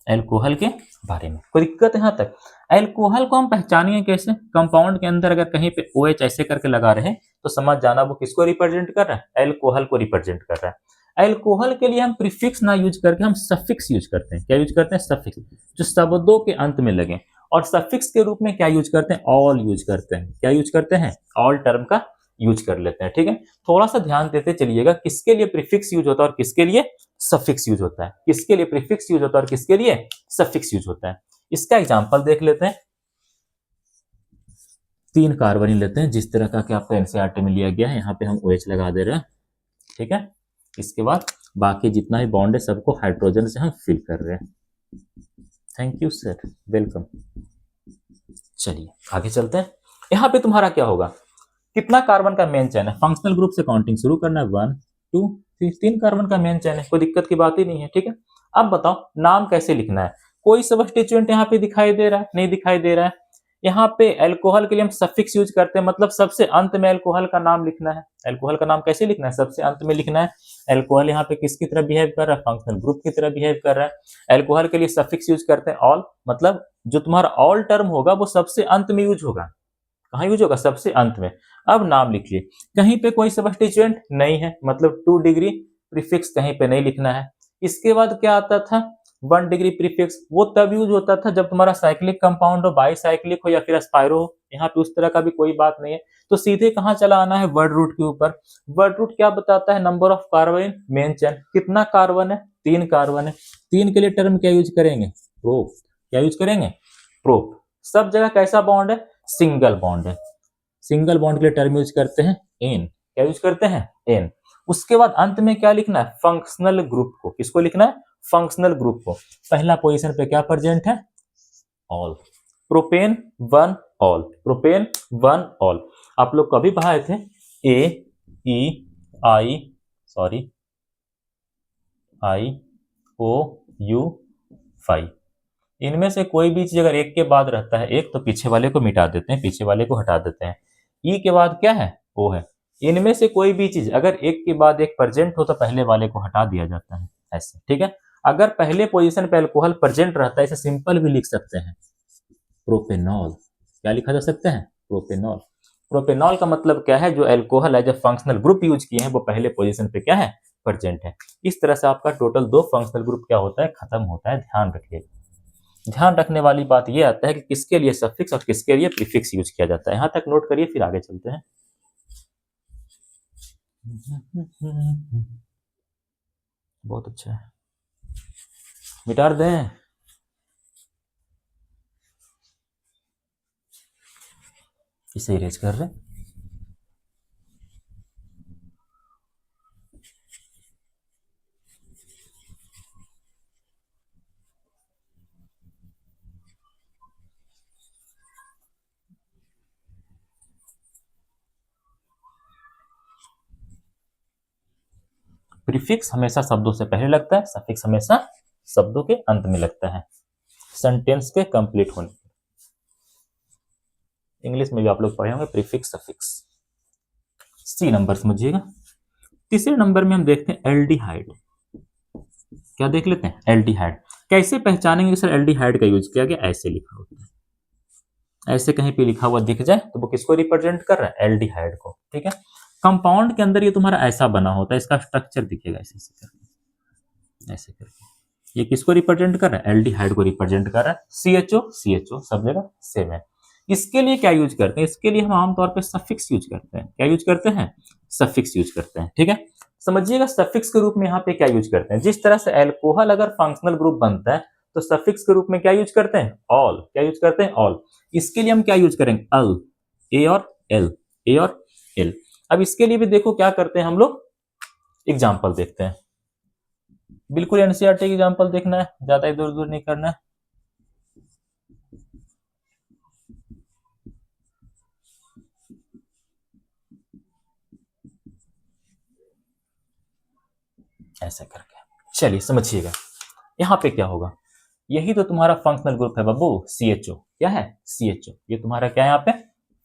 एल्कोहल के बारे में कोई दिक्कत है यहाँ तक। एल्कोहल को हम पहचानेंगे कैसे, कंपाउंड के अंदर अगर कहीं पे OH ऐसे करके लगा रहे तो समझ जाना वो किसको रिप्रेजेंट कर रहा है, एल्कोहल को रिप्रेजेंट कर रहा है। एल्कोहल के लिए हम प्रीफिक्स ना यूज करके हम सफिक्स यूज करते हैं। क्या यूज करते हैं, सफिक्स, जो शब्दों के अंत में लगे। और सफिक्स के रूप में क्या यूज करते हैं, ऑल यूज करते हैं। क्या यूज करते हैं, ऑल टर्म का यूज कर लेते हैं, ठीक है। थोड़ा सा ध्यान देते चलिएगा किसके लिए प्रीफिक्स यूज होता है और किसके लिए सफिक्स यूज होता है, किसके लिए प्रीफिक्स यूज होता है और किसके लिए सफिक्स यूज होता है। इसका एग्जांपल देख लेते हैं। 3 कार्बन ही लेते हैं, जिस तरह का कि आपका एनसीईआरटी में लिया गया है, यहाँ पे हम OH लगा दे रहे हैं, ठीक है। इसके बाद बाकी जितना भी बॉन्ड है सबको हाइड्रोजन से हम फिल कर रहे हैं। Thank you sir, welcome. चलिए आगे चलते हैं। यहाँ पे तुम्हारा क्या होगा, कितना कार्बन का मेन चेन है, फंक्शनल ग्रुप से काउंटिंग शुरू करना है, 1 2 3 कार्बन का मेन चेन है, कोई दिक्कत की बात ही नहीं है, ठीक है। अब बताओ नाम कैसे लिखना है, कोई सब्स्टिट्यूएंट यहाँ पे दिखाई दे रहा है, नहीं दिखाई दे रहा है। यहाँ पे अल्कोहल के लिए हम सफिक्स यूज करते हैं, मतलब सबसे अंत में अल्कोहल का नाम लिखना है। अल्कोहल का नाम कैसे लिखना है, सबसे अंत में लिखना है। अल्कोहल यहाँ पे किसकी तरह बिहेव कर रहा है, फंक्शनल ग्रुप की तरह बिहेव कर रहा है। अल्कोहल के लिए सफिक्स यूज करते हैं ऑल, मतलब जो तुम्हारा ऑल टर्म होगा वो सबसे अंत में यूज होगा। कहाँ यूज होगा, सबसे अंत में। अब नाम लिखिए, कहीं पे कोई सब्स्टिट्यूएंट नहीं है, मतलब 2 डिग्री प्रीफिक्स कहीं पे नहीं लिखना है। इसके बाद क्या आता था, 1 डिग्री प्रीफिक्स, वो तब यूज होता था जब तुम्हारा साइक्लिक कंपाउंड हो, बाईसाइक्लिक हो या फिर स्पाइरो हो। यहाँ पे उस तरह का भी कोई बात नहीं है, तो सीधे कहाँ चला आना है, वर्ड रूट के ऊपर। वर्ड रूट क्या बताता है, number of carbon main chain, कितना कार्बन है, 3 कार्बन है। 3 के लिए टर्म क्या यूज करेंगे, प्रोप। क्या यूज करेंगे, प्रोप। सब जगह कैसा बॉन्ड है, सिंगल बॉन्ड है। सिंगल बॉन्ड के लिए टर्म यूज करते हैं एन। क्या यूज करते हैं, एन। उसके बाद अंत में क्या लिखना है, फंक्शनल ग्रुप को। किसको लिखना है, फंक्शनल ग्रुप को। पहला पोजीशन पे क्या प्रेजेंट है, all. Propane 1 all, propane 1 all. आप लोग कभी पढ़ाए थे ए ई आई, सॉरी, IOU 5। इनमें से कोई भी चीज अगर एक के बाद रहता है एक, तो पीछे वाले को मिटा देते हैं, पीछे वाले को हटा देते हैं। ई के बाद क्या है, ओ है। इनमें से कोई भी चीज अगर एक के बाद एक प्रेजेंट हो तो पहले वाले को हटा दिया जाता है, ऐसे, ठीक है। अगर पहले पोजीशन पे अल्कोहल प्रेजेंट रहता है, इसे सिंपल भी लिख सकते हैं, प्रोपेनॉल। क्या लिखा जा सकता है, प्रोपेनॉल। प्रोपेनॉल का मतलब क्या है, जो अल्कोहल है, जो फंक्शनल ग्रुप यूज किए हैं वो पहले पोजीशन पे क्या है, प्रेजेंट है। इस तरह से आपका टोटल 2 फंक्शनल ग्रुप क्या होता है, खत्म होता है। ध्यान रखिएगा। ध्यान रखने वाली बात यह आता है कि किसके लिए सफिक्स और किसके लिए प्रीफिक्स यूज किया जाता है। यहां तक नोट करिए, फिर आगे चलते हैं। बहुत अच्छा है, मिटा दें। इसे इरेज कर रहे हैं। प्रीफिक्स हमेशा शब्दों से पहले लगता है, सफिक्स हमेशा शब्दों के अंत में लगता है सेंटेंस के कंप्लीट होने पर। इंग्लिश में भी आप लोग पढ़े होंगे प्रीफिक्स सफिक्स। सी नंबर समझिएगा। तीसरे नंबर में हम देखते हैं एल्डिहाइड। क्या देख लेते हैं? एल्डिहाइड। कैसे पहचानेंगे सर एल्डिहाइड का यूज किया गया? ऐसे लिखा होता है, ऐसे कहीं पे लिखा हुआ दिख जाए तो वो किसको रिप्रेजेंट कर रहा है? एल्डिहाइड को। ठीक है, कंपाउंड के अंदर ये तुम्हारा ऐसा बना होता है, इसका स्ट्रक्चर दिखेगा ऐसे करके, ऐसे करके। ये किसको रिप्रेजेंट कर रहा है? एल्डिहाइड को रिप्रेजेंट कर रहा है। CHO सब जगह सेम है। इसके लिए क्या यूज करते हैं? इसके लिए हम आमतौर पे सफिक्स यूज करते हैं। क्या यूज करते हैं? सफिक्स यूज करते हैं। ठीक है, समझिएगा सफिक्स के रूप में यहाँ पे क्या यूज करते हैं। जिस तरह से एल्कोहल अगर फंक्शनल ग्रुप बनता है तो सफिक्स के रूप में क्या यूज करते हैं? ऑल। क्या यूज करते हैं? ऑल। इसके लिए हम क्या यूज करेंगे? अल, ए और एल, ए और एल। अब इसके लिए भी देखो क्या करते हैं हम लोग, एग्जाम्पल देखते हैं। बिल्कुल एनसीईआरटी की एग्जाम्पल देखना है, ज्यादा इधर उधर नहीं करना है। ऐसे करके चलिए समझिएगा। यहाँ पे क्या होगा, यही तो तुम्हारा फंक्शनल ग्रुप है बाबू, CHO। क्या है? CHO। ये तुम्हारा क्या है यहाँ पे?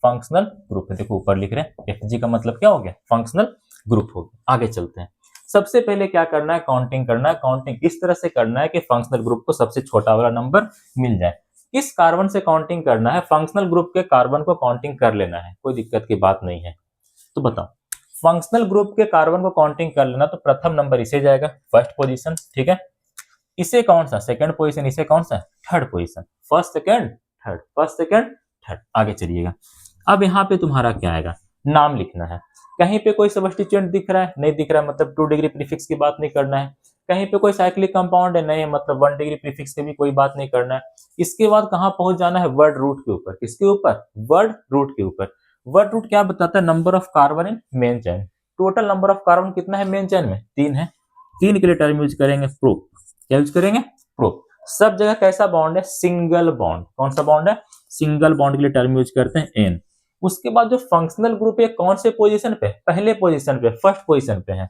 फंक्शनल ग्रुप है। देखो ऊपर लिख रहे हैं FG का मतलब क्या हो गया? फंक्शनल ग्रुप हो गया। आगे चलते हैं। सबसे पहले क्या करना है? काउंटिंग करना है। काउंटिंग इस तरह से करना है कि फंक्शनल ग्रुप को सबसे छोटा वाला नंबर मिल जाए। किस कार्बन से काउंटिंग करना है? फंक्शनल ग्रुप के कार्बन को काउंटिंग कर लेना है, कोई दिक्कत की बात नहीं है। तो बताओ, फंक्शनल ग्रुप के कार्बन को काउंटिंग कर लेना तो प्रथम नंबर इसे जाएगा, फर्स्ट पोजीशन। ठीक है, इसे कौन सा? Second position. इसे कौन सा? Third position. First second third, first second third. आगे चलिएगा। अब यहाँ पे तुम्हारा क्या आएगा? नाम लिखना है। कहीं पे कोई सब्स्टिट्यूएंट दिख रहा है? नहीं दिख रहा है, मतलब 2 डिग्री प्रीफिक्स की बात नहीं करना है। कहीं पे कोई साइक्लिक कंपाउंड है? नहीं है, मतलब 1 डिग्री प्रीफिक्स की भी कोई बात नहीं करना है। इसके बाद कहाँ पहुंच जाना है? वर्ड रूट के ऊपर। किसके ऊपर? वर्ड रूट के ऊपर। वर्ड रूट क्या बताता है? Number of carbon in main chain. Total number of carbon कितना है मेन चैन में? 3 है। 3 के लिए टर्म यूज करेंगे प्रो। क्या यूज करेंगे? प्रो। सब जगह कैसा बॉन्ड है? Single bond. कौन सा बॉन्ड है? सिंगल बॉन्ड के लिए टर्म यूज करते हैं एन। उसके बाद जो फंक्शनल ग्रुप है कौन से पोजीशन पे? पहले पोजीशन पे, फर्स्ट पोजीशन पे है।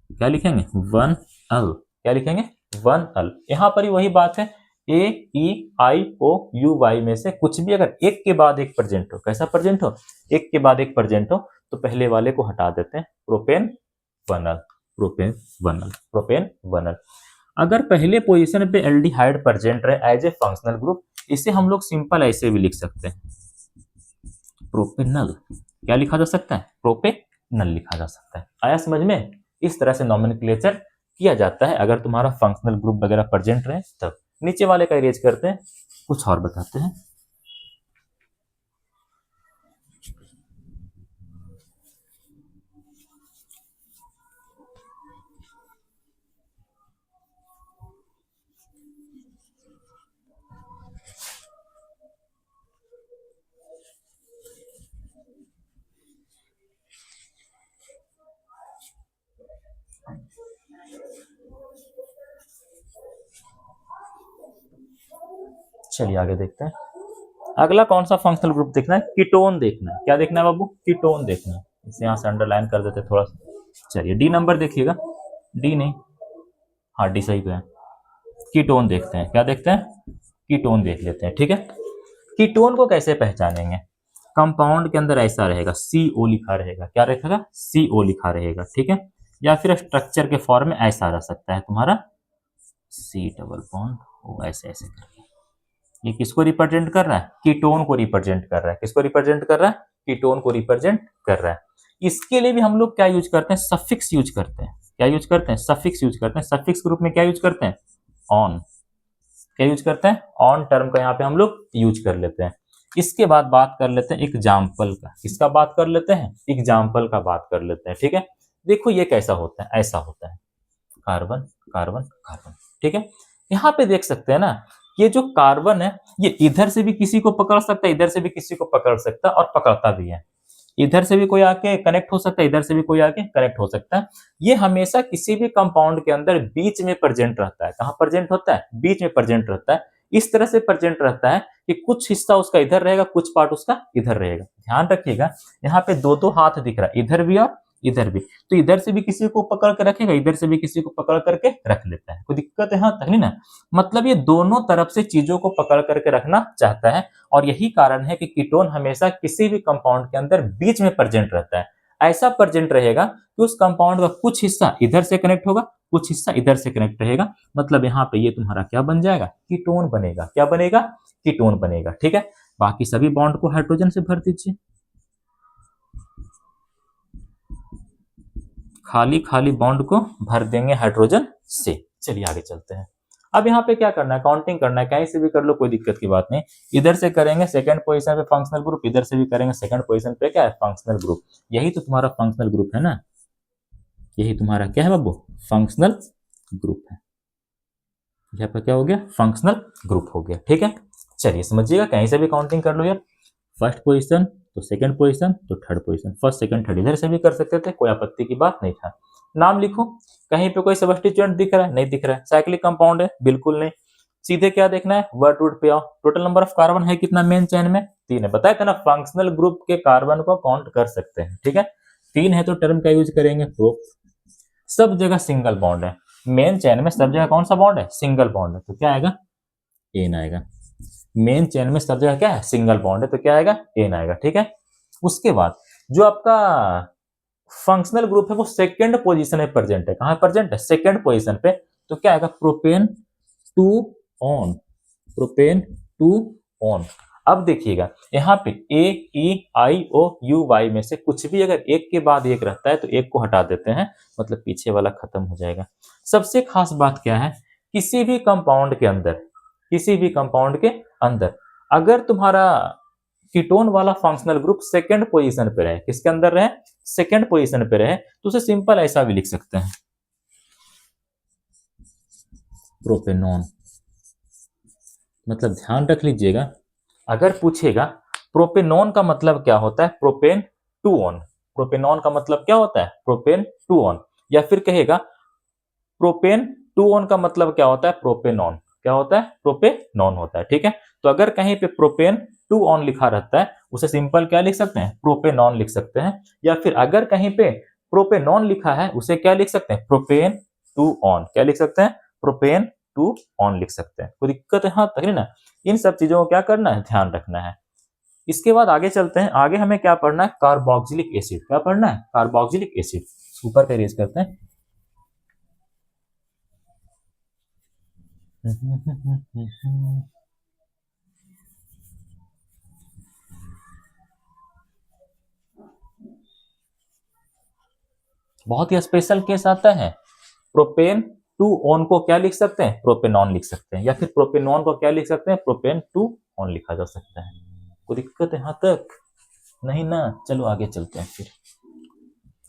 क्या लिखेंगे? 1 अल। क्या लिखेंगे? 1 अल। यहां पर ही वही बात है, AEIOUY में से कुछ भी अगर एक के बाद एक प्रेजेंट हो, कैसा प्रेजेंट हो? एक के बाद एक प्रेजेंट हो, तो पहले वाले को हटा देते हैं। प्रोपेन 1अल, प्रोपेन 1अल, प्रोपेन 1अल। अगर पहले पोजीशन पे एल्डिहाइड प्रेजेंट रहे एज ए फंक्शनल ग्रुप, इसे हम लोग सिंपल ऐसे भी लिख सकते हैं, प्रोपेनल। क्या लिखा जा सकता है? प्रोपेनल लिखा जा सकता है। आया समझ में? इस तरह से नॉमेनक्लेचर किया जाता है अगर तुम्हारा फंक्शनल ग्रुप वगैरह प्रेजेंट रहे तब। नीचे वाले का इरेज करते हैं, कुछ और बताते हैं। चलिए आगे देखते हैं। अगला कौन सा फंक्शनल ग्रुप देखना है? कीटोन देखना है। क्या देखना है बाबू? कीटोन देखना है। इसे यहां से अंडरलाइन कर देते थोड़ा सा। चलिए डी नंबर देखिएगा। डी नहीं, हाँ डी सही पे है। कीटोन देखते हैं। क्या देखते हैं? कीटोन देख लेते हैं। ठीक है, कीटोन को कैसे पहचानेंगे? कंपाउंड के अंदर ऐसा रहेगा, CO लिखा रहेगा। क्या रहेगा? CO लिखा रहेगा। ठीक है, या फिर स्ट्रक्चर के फॉर्म में ऐसा रह सकता है तुम्हारा C डबल बॉन्ड O, ऐसे ऐसे करके। ये किसको रिप्रेजेंट कर रहा है? कीटोन को रिप्रेजेंट कर रहा है। किसको रिप्रेजेंट कर रहा है? कीटोन को रिप्रेजेंट कर रहा है। इसके लिए भी हम लोग क्या यूज करते हैं? सफिक्स यूज करते हैं। क्या यूज करते हैं? सफिक्स यूज करते हैं। सफिक्स ग्रुप में क्या यूज करते हैं? ऑन। क्या यूज करते हैं? ऑन टर्म का यहाँ पे हम लोग यूज कर लेते हैं। इसके बाद बात कर लेते हैं एग्जाम्पल का। किसका बात कर लेते हैं? एग्जाम्पल का बात कर लेते हैं। ठीक है, देखो ये कैसा होता है, ऐसा होता है कार्बन कार्बन कार्बन। ठीक है, यहाँ पे देख सकते हैं ना ये जो कार्बन है ये इधर से भी किसी को पकड़ सकता है, इधर से भी किसी को पकड़ सकता है और पकड़ता भी है। इधर से भी कोई आके कनेक्ट हो सकता है, इधर से भी कोई आके कनेक्ट हो सकता है। ये हमेशा किसी भी कंपाउंड के अंदर बीच में प्रेजेंट रहता है। कहाँ प्रेजेंट होता है? बीच में प्रेजेंट रहता है। इस तरह से प्रेजेंट रहता है कि कुछ हिस्सा उसका इधर रहेगा, कुछ पार्ट उसका इधर रहेगा। ध्यान रखिएगा, यहाँ पे दो दो हाथ दिख रहा है, इधर भी और इधर भी। तो इधर से भी किसी को पकड़ के रखेगा, इधर से भी किसी को पकड़ करके रख लेता है। कोई दिक्कत है यहाँ तक नहीं ना? मतलब ये दोनों तरफ से चीजों को पकड़ करके रखना चाहता है और यही कारण है कि कीटोन हमेशा किसी भी कंपाउंड के अंदर बीच में प्रेजेंट रहता है। ऐसा प्रेजेंट रहेगा कि उस कंपाउंड का कुछ हिस्सा इधर से कनेक्ट होगा, कुछ हिस्सा इधर से कनेक्ट रहेगा। मतलब यहाँ पे ये तुम्हारा क्या बन जाएगा? कीटोन बनेगा। क्या बनेगा? कीटोन बनेगा। ठीक है, बाकी सभी बॉन्ड को हाइड्रोजन से भर दीजिए। खाली खाली बॉन्ड को भर देंगे हाइड्रोजन से। चलिए आगे चलते हैं। अब यहाँ पे क्या करना है? काउंटिंग करना है, कहीं से भी कर लो, कोई दिक्कत की बात नहीं। इधर से करेंगे सेकंड पोजीशन पे फंक्शनल ग्रुप, इधर से भी करेंगे सेकंड पोजीशन पे क्या है? Functional group. यही तो तुम्हारा फंक्शनल ग्रुप है ना, यही तुम्हारा क्या है बाबू? फंक्शनल ग्रुप है। यहाँ पे क्या हो गया? फंक्शनल ग्रुप हो गया। ठीक है, चलिए समझिएगा, कहीं से भी काउंटिंग कर लो यार। फर्स्ट पोजीशन तो सेकंड पोजीशन तो third position, first second third इधर से भी कर सकते थे, कोई आपत्ति की बात नहीं था। नाम लिखो, कहीं पे कोई सब्स्टिट्यूएंट दिख रहा है? नहीं दिख रहा है। साइक्लिक कंपाउंड है? बिल्कुल नहीं। सीधे क्या देखना है? वर्ड रूट पे आओ। टोटल नंबर ऑफ कार्बन है कितना मेन चेन में? 3 है। बताया था ना, फंक्शनल ग्रुप के कार्बन को काउंट कर सकते हैं। ठीक है, 3 है तो टर्म का यूज करेंगे प्रोप। सब जगह सिंगल बॉन्ड है, मेन चेन में सब जगह कौन सा बॉन्ड है? सिंगल बॉन्ड है, तो क्या आएगा? एन आएगा। मेन चेन में सब जगह क्या है? सिंगल बॉन्ड है, तो क्या आएगा? एन आएगा। ठीक है, उसके बाद जो आपका फंक्शनल ग्रुप है वो सेकंड पोजीशन में प्रेजेंट है। कहां प्रेजेंट है? सेकंड पोजीशन पे, तो क्या आएगा? Propane 2 on, propane 2 on. अब देखिएगा यहाँ पे ए E I O U Y में से कुछ भी अगर एक के बाद एक रहता है तो एक को हटा देते हैं, मतलब पीछे वाला खत्म हो जाएगा। सबसे खास बात क्या है? किसी भी कंपाउंड के अंदर, किसी भी कंपाउंड के अंदर अगर तुम्हारा कीटोन वाला फंक्शनल ग्रुप सेकंड पोजीशन पे रहे, किसके अंदर रहे? सेकंड पोजीशन पे रहे, तो उसे सिंपल ऐसा भी लिख सकते हैं, प्रोपेनॉन। मतलब ध्यान रख लीजिएगा, अगर पूछेगा प्रोपेनॉन का मतलब क्या होता है? Propane 2 on. प्रोपेनॉन का मतलब क्या होता है? Propane 2 on. या फिर कहेगा प्रोपेन 2 ऑन का मतलब क्या होता है? प्रोपेनॉन। क्या होता है? प्रोपेनॉन होता है। ठीक है, तो अगर कहीं पे प्रोपेन 2 ऑन लिखा रहता है उसे सिंपल क्या लिख सकते हैं? प्रोपेनॉन लिख सकते हैं। या फिर अगर कहीं पे प्रोपेनॉन लिखा है उसे क्या लिख सकते हैं? Propane 2 on. क्या लिख सकते हैं? प्रोपेन 2 ऑन लिख सकते हैं। कोई दिक्कत है? हाँ तक ना? इन सब चीजों को क्या करना है? ध्यान रखना है। इसके बाद आगे चलते हैं। आगे हमें क्या पढ़ना है? Carboxylic acid. क्या पढ़ना है? Carboxylic acid. ऊपर का इरेज करते हैं। बहुत ही स्पेशल केस आता है। प्रोपेन 2 ऑन को क्या लिख सकते हैं? प्रोपेनॉन लिख सकते हैं। या फिर प्रोपेनॉन को क्या लिख सकते हैं? प्रोपेन 2 ऑन लिखा जा सकता है। कोई दिक्कत है यहां तक? नहीं ना? चलो आगे चलते हैं फिर।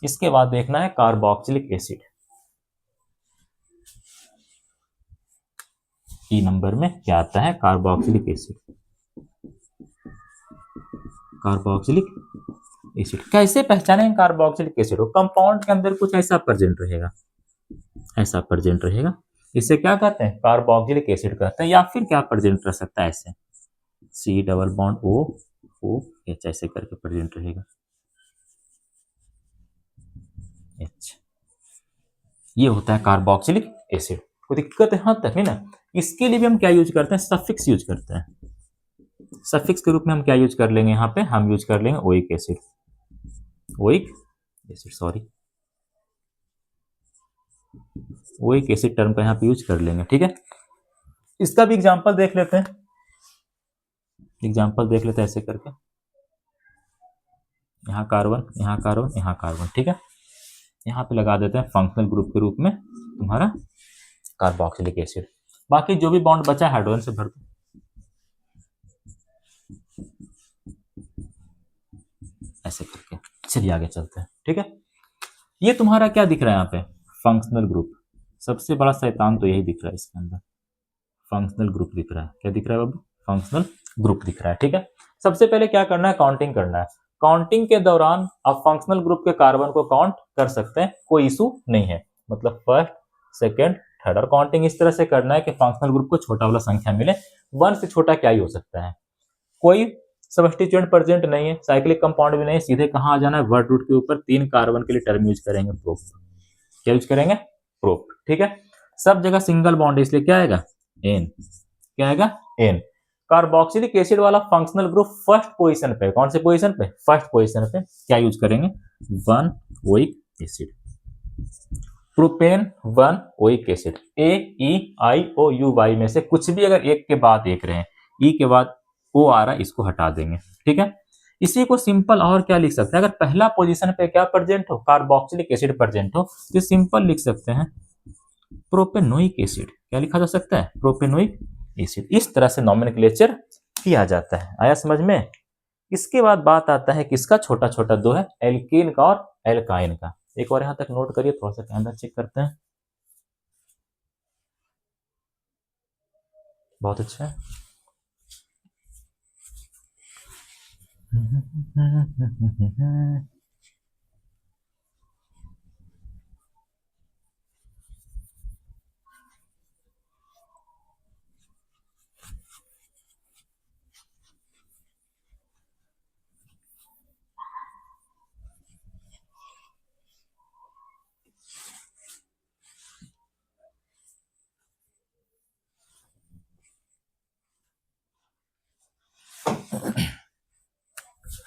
इसके बाद देखना है कार्बोक्सिलिक एसिड। ई नंबर में क्या आता है? Carboxylic acid. कार्बोक्सिलिक एसिड कैसे पहचानेंगे कार्बोक्सिलिक एसिड को? कंपाउंड के अंदर कुछ ऐसा प्रेजेंट रहेगा, ऐसा प्रेजेंट रहेगा, इसे क्या कहते हैं? कार्बोक्सिलिक एसिड कहते हैं। या फिर क्या प्रेजेंट रह सकता है? ऐसे C double bond O O H ऐसे करके प्रेजेंट रहेगा। एच, ये होता है कार्बोक्सिलिक एसिड। कोई दिक्कत है? हाँ तक नहीं ना? इसके लिए भी हम क्या यूज करते हैं? सफिक्स यूज करते हैं। सफिक्स के रूप में हम क्या यूज कर लेंगे? यहाँ पे हम यूज कर लेंगे oic acid. Oic acid, sorry, oic acid term का यहाँ पे यूज कर लेंगे। ठीक है, इसका भी एग्जांपल देख लेते हैं। एग्जांपल देख लेते हैं ऐसे करके, यहाँ कार्बन, यहाँ कार्बन, यहाँ कार्बन। ठीक है, यहाँ पे लगा देते हैं फंक्शनल ग्रुप के रूप में तुम्हारा कार्बोक्सिलिक एसिड। बाकी जो भी बॉन्ड बचा है हाइड्रोजन से भर दो, ऐसे करके। चलिए आगे चलते हैं। ठीक है, ये तुम्हारा क्या दिख रहा है यहाँ पे? Functional group. सबसे बड़ा शैतान तो यही दिख रहा है इसके अंदर, फंक्शनल ग्रुप दिख रहा है। क्या दिख रहा है बाबू? फंक्शनल ग्रुप दिख रहा है। ठीक है, सबसे पहले क्या करना है? काउंटिंग करना है। काउंटिंग के दौरान आप फंक्शनल ग्रुप के कार्बन को काउंट कर सकते हैं, कोई इशू नहीं है। मतलब फर्स्ट, सेकेंड, थर्ड। और काउंटिंग इस तरह से करना है कि फंक्शनल ग्रुप को छोटा वाला संख्या मिले। 1 से छोटा क्या ही हो सकता है? कोई सब्स्टिट्यूएंट प्रेजेंट नहीं है, साइक्लिक कंपाउंड भी नहीं है, सीधे कहां आ जाना है? वर्ड रूट के ऊपर। 3 कार्बन के लिए टर्म यूज करेंगे प्रोप। क्या यूज करेंगे? प्रोप। ठीक है, सब जगह सिंगल बॉन्ड है, इसलिए क्या आएगा? एन। क्या आएगा? एन। कार्बोक्सिलिक एसिड वाला फंक्शनल ग्रुप फर्स्ट पोजीशन पे। कौन से पोजीशन पे? फर्स्ट पोजीशन पे। क्या यूज करेंगे? 1 oic acid. Propane 1 oic acid. A, E, I, O, U, Y में से कुछ भी अगर एक के बाद एक रहे, ई के बाद ओ आ रहा है, इसको हटा देंगे। ठीक है, इसी को सिंपल और क्या लिख सकते हैं? अगर पहला पोजीशन पे क्या प्रेजेंट हो? कार्बोक्सिलिक एसिड प्रेजेंट हो, तो सिंपल लिख सकते हैं प्रोपेनोइक एसिड। क्या लिखा जा सकता है? Propanoic acid. इस तरह से नॉमेनक्लेचर किया जाता है। आया समझ में? इसके बाद बात आता है किसका? छोटा छोटा दो है, एल्कीन का और एल्काइन का। एक और यहां तक नोट करिए, थोड़ा सा कैमरा चेक करते हैं। बहुत अच्छा है।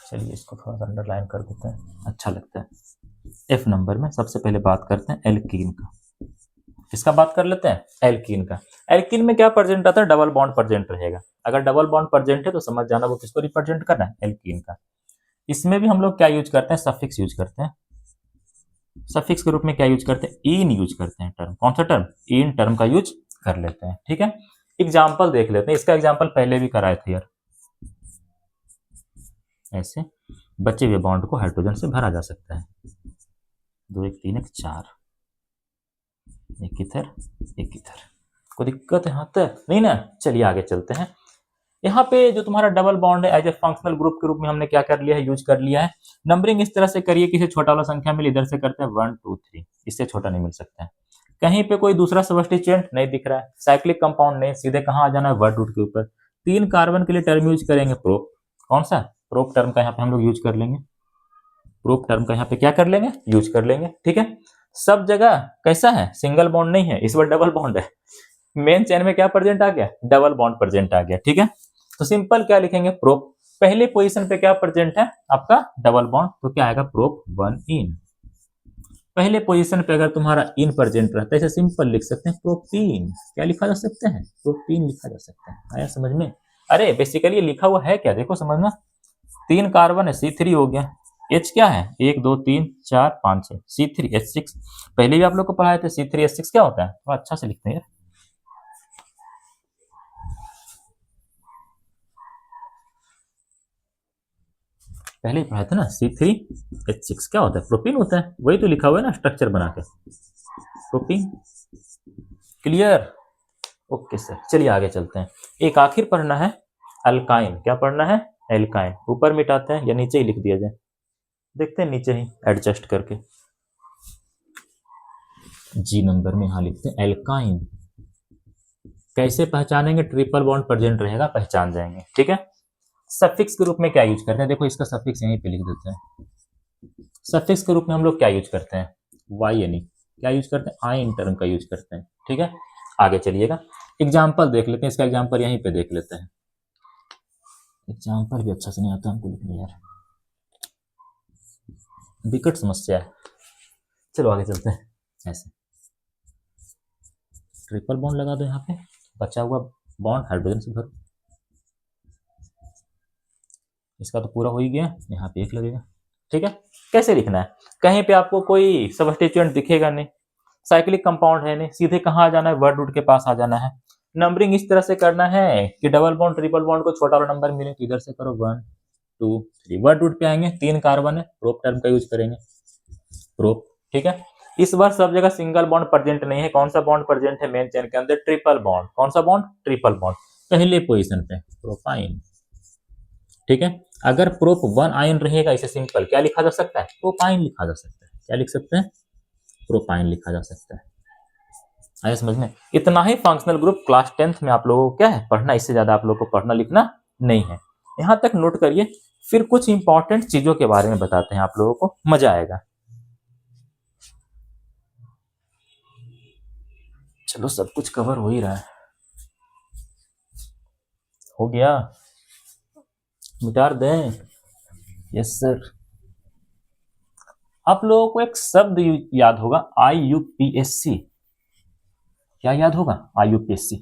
चलिए इसको थोड़ा सा अंडरलाइन कर देते हैं, अच्छा लगता है। एफ नंबर में सबसे पहले बात करते हैं एल्कीन का। किसका बात कर लेते हैं? एल्कीन का। एल्कीन में क्या प्रेजेंट आता है? डबल बॉन्ड प्रेजेंट रहेगा। अगर डबल बॉन्ड प्रेजेंट है तो समझ जाना वो किसको रिप्रेजेंट कर रहा है? एल्कीन का। इसमें भी हम लोग क्या यूज करते हैं? सफिक्स यूज करते हैं। सफिक्स के रूप में क्या यूज करते हैं? इन यूज करते हैं। टर्म, कौन सा टर्म? इन टर्म का यूज कर लेते हैं। ठीक है, एग्जाम्पल देख लेते हैं। इसका एग्जाम्पल पहले भी कराए थे यार। ऐसे बचे हुए बॉन्ड को हाइड्रोजन से भरा जा सकता है। 2 1 3 1 4, एक इधर एक इधर। कोई दिक्कत यहाँ तक नहीं ना? चलिए आगे चलते हैं। यहाँ पे जो तुम्हारा डबल बॉन्ड है, एज ए फंक्शनल ग्रुप के रूप में हमने क्या कर लिया है? यूज कर लिया है। नंबरिंग इस तरह से करिए कि इसे छोटा वाला संख्या मिले, इधर से करते हैं 1 2 3, इससे छोटा नहीं मिल सकता है। कहीं पे कोई दूसरा सब्स्टिट्यूएंट नहीं दिख रहा है, साइक्लिक कंपाउंड नहीं, सीधे कहाँ आ जाना है? वर्ड रूट के ऊपर। 3 कार्बन के लिए टर्म यूज करेंगे प्रोप। कौन सा? प्रोप टर्म का यहाँ पे हम लोग यूज कर लेंगे। प्रोप टर्म का यहाँ पे क्या कर लेंगे? यूज कर लेंगे। ठीक है, सब जगह कैसा है? सिंगल बॉन्ड नहीं है, इस बार डबल बॉन्ड है। मेन चेन में क्या प्रेजेंट आ गया? डबल बॉन्ड प्रेजेंट आ गया। ठीक है, तो सिंपल क्या लिखेंगे? प्रोप। पहले पोजीशन पे क्या प्रेजेंट है? आपका डबल बॉन्ड, तो क्या आएगा? प्रोप 1 इन। पहले पोजीशन पे अगर तुम्हारा इन प्रेजेंट रहता है, इसे सिंपल लिख सकते हैं प्रोपीन। क्या लिखा जा सकता है? प्रोपीन लिखा जा सकता है। आया समझ में? अरे बेसिकली ये लिखा हुआ है क्या, देखो समझना। 3 कार्बन है, C3 हो गया। H क्या है? 1 2 3 4 5 6, C3H6। पहले भी आप लोग को पढ़ाए थे C3H6 क्या होता है, तो अच्छा से लिखते हैं यार। पहले ही पढ़ाए थे ना, C3H6 क्या होता है? प्रोपीन होता है, वही तो लिखा हुआ है ना स्ट्रक्चर बना के, प्रोपीन। क्लियर? ओके सर, चलिए आगे चलते हैं। एक आखिर पढ़ना है अल्काइन। क्या पढ़ना है? एल्काइन। ऊपर मिटाते हैं या नीचे ही लिख दिया जाए? देखते हैं नीचे ही एडजस्ट करके। जी नंबर में यहां लिखते हैं एल्काइन। कैसे पहचानेंगे? ट्रिपल बॉन्ड प्रेजेंट रहेगा, पहचान जाएंगे। ठीक है, सफिक्स के रूप में क्या यूज करते हैं? देखो इसका सफिक्स यहीं पे लिख देते हैं। सफिक्स के रूप में हम लोग क्या यूज करते हैं? वाई यानी क्या यूज करते हैं? आइन टर्म का यूज करते हैं। ठीक है, आगे चलिएगा। एग्जाम्पल देख लेते हैं, इसका एग्जाम्पल यहीं पे देख लेते हैं। एग्जाम्पल भी अच्छा से नहीं आता हमको लिखने यार, विकट समस्या है। चलो आगे चलते हैं। ऐसे ट्रिपल बॉन्ड लगा दो यहाँ पे, बचा हुआ बॉन्ड हाइड्रोजन से भरो। इसका तो पूरा हो ही गया, यहाँ पे 1 लगेगा। ठीक है, कैसे लिखना है? कहीं पे आपको कोई सब्स्टिट्यूएंट दिखेगा नहीं, साइक्लिक कंपाउंड है नहीं, सीधे कहाँ आ जाना है? वर्ड रूट के पास आ जाना है। नंबरिंग इस तरह से करना है कि डबल बॉन्ड ट्रिपल बॉन्ड को छोटा वाला नंबर मिले, तो इधर से करो 1 2 3। वर्ड रूट पे आएंगे, 3 कार्बन है, प्रोप टर्म का यूज करेंगे, प्रोप। ठीक है, इस बार सब जगह सिंगल बॉन्ड प्रेजेंट नहीं है। कौन सा बॉन्ड प्रेजेंट है मेन चेन के अंदर? Triple bond. कौन सा बॉन्ड? ट्रिपल बॉन्ड, पहले पोजीशन पे प्रोपाइन। ठीक है, अगर प्रोप 1 आयन रहेगा, इसे सिंपल क्या लिखा जा सकता है? प्रोपाइन लिखा जा सकता है। क्या लिख सकते हैं? प्रोपाइन लिखा जा सकता है। आया समझ में? इतना ही फंक्शनल ग्रुप क्लास 10th में आप लोगों को क्या है पढ़ना, इससे ज्यादा आप लोगों को पढ़ना लिखना नहीं है। यहां तक नोट करिए, फिर कुछ इंपॉर्टेंट चीजों के बारे में बताते हैं आप लोगों को, मजा आएगा। चलो सब कुछ कवर हो ही रहा है। हो गया? मिटा दें? Yes sir. आप लोगों को एक शब्द याद होगा, IUPAC। क्या याद होगा? IUPAC।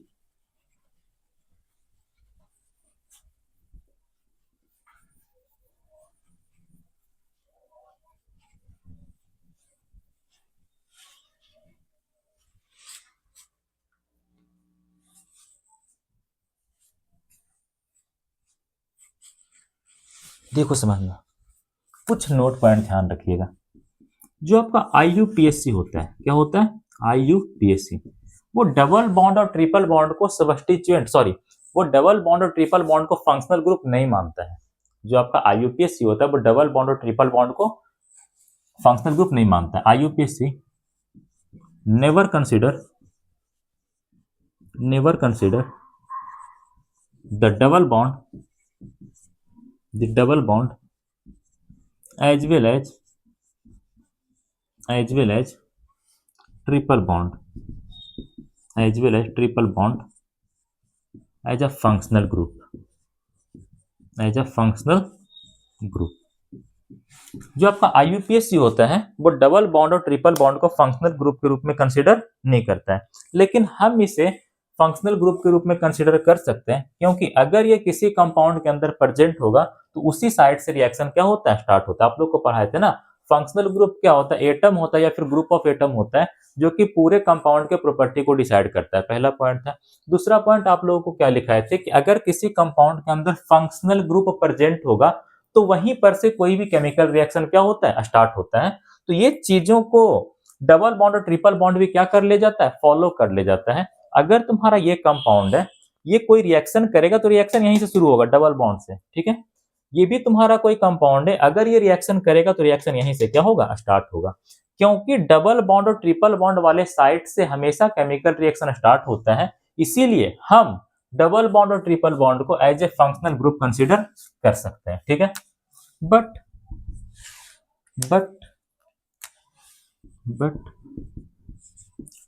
देखो समझना, कुछ नोट पॉइंट ध्यान रखिएगा। जो आपका IUPAC होता है, क्या होता है? IUPAC वो डबल बॉन्ड और ट्रिपल बॉन्ड को सब्स्टिट्यूएंट, सॉरी, वो डबल बॉन्ड और ट्रिपल बॉन्ड को फंक्शनल ग्रुप नहीं मानता है। जो आपका IUPAC होता है वो डबल बॉन्ड और ट्रिपल बॉन्ड को फंक्शनल ग्रुप नहीं मानता है। IUPAC never consider the double bond as well as triple bond as a functional group, जो आपका IUPAC होता है वो डबल बॉन्ड और ट्रिपल बॉन्ड को फंक्शनल ग्रुप के रूप में कंसिडर नहीं करता है, लेकिन हम इसे फंक्शनल ग्रुप के रूप में कंसिडर कर सकते हैं, क्योंकि अगर ये किसी कंपाउंड के अंदर प्रेजेंट होगा तो उसी साइड से रिएक्शन क्या होता है? स्टार्ट होता है। आप लोग को पढ़ाए थे ना, फंक्शनल ग्रुप क्या होता है? एटम होता है या फिर ग्रुप ऑफ एटम होता है जो कि पूरे कंपाउंड के प्रॉपर्टी को डिसाइड करता है। पहला पॉइंट था। दूसरा पॉइंट आप लोगों को क्या लिखाए थे कि अगर किसी कंपाउंड के अंदर फंक्शनल ग्रुप प्रेजेंट होगा तो वहीं पर से कोई भी केमिकल रिएक्शन क्या होता है? स्टार्ट होता है। तो ये चीजों को डबल बॉन्ड और ट्रिपल बॉन्ड भी क्या कर ले जाता है? फॉलो कर ले जाता है। अगर तुम्हारा ये कंपाउंड है, ये कोई रिएक्शन करेगा तो रिएक्शन यहीं से शुरू होगा, डबल बॉन्ड से। ठीक है, ये भी तुम्हारा कोई कंपाउंड है, अगर ये रिएक्शन करेगा तो रिएक्शन यहीं से क्या होगा? स्टार्ट होगा। क्योंकि डबल बॉन्ड और ट्रिपल बॉन्ड वाले साइड से हमेशा केमिकल रिएक्शन स्टार्ट होता है, इसीलिए हम डबल बॉन्ड और ट्रिपल बॉन्ड को as a functional group consider कर सकते हैं। ठीक है, but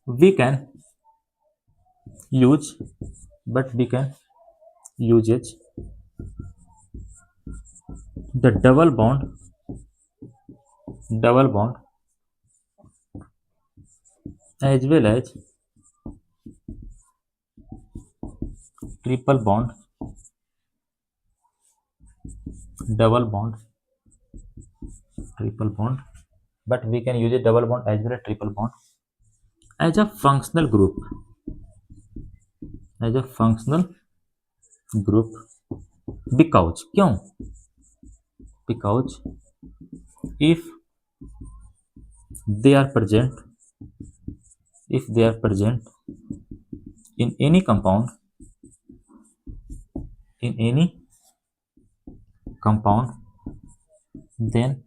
we can use the double bond as well as triple bond, but we can use a double bond as well as triple bond as a functional group, because क्यों? because if they are present in any compound then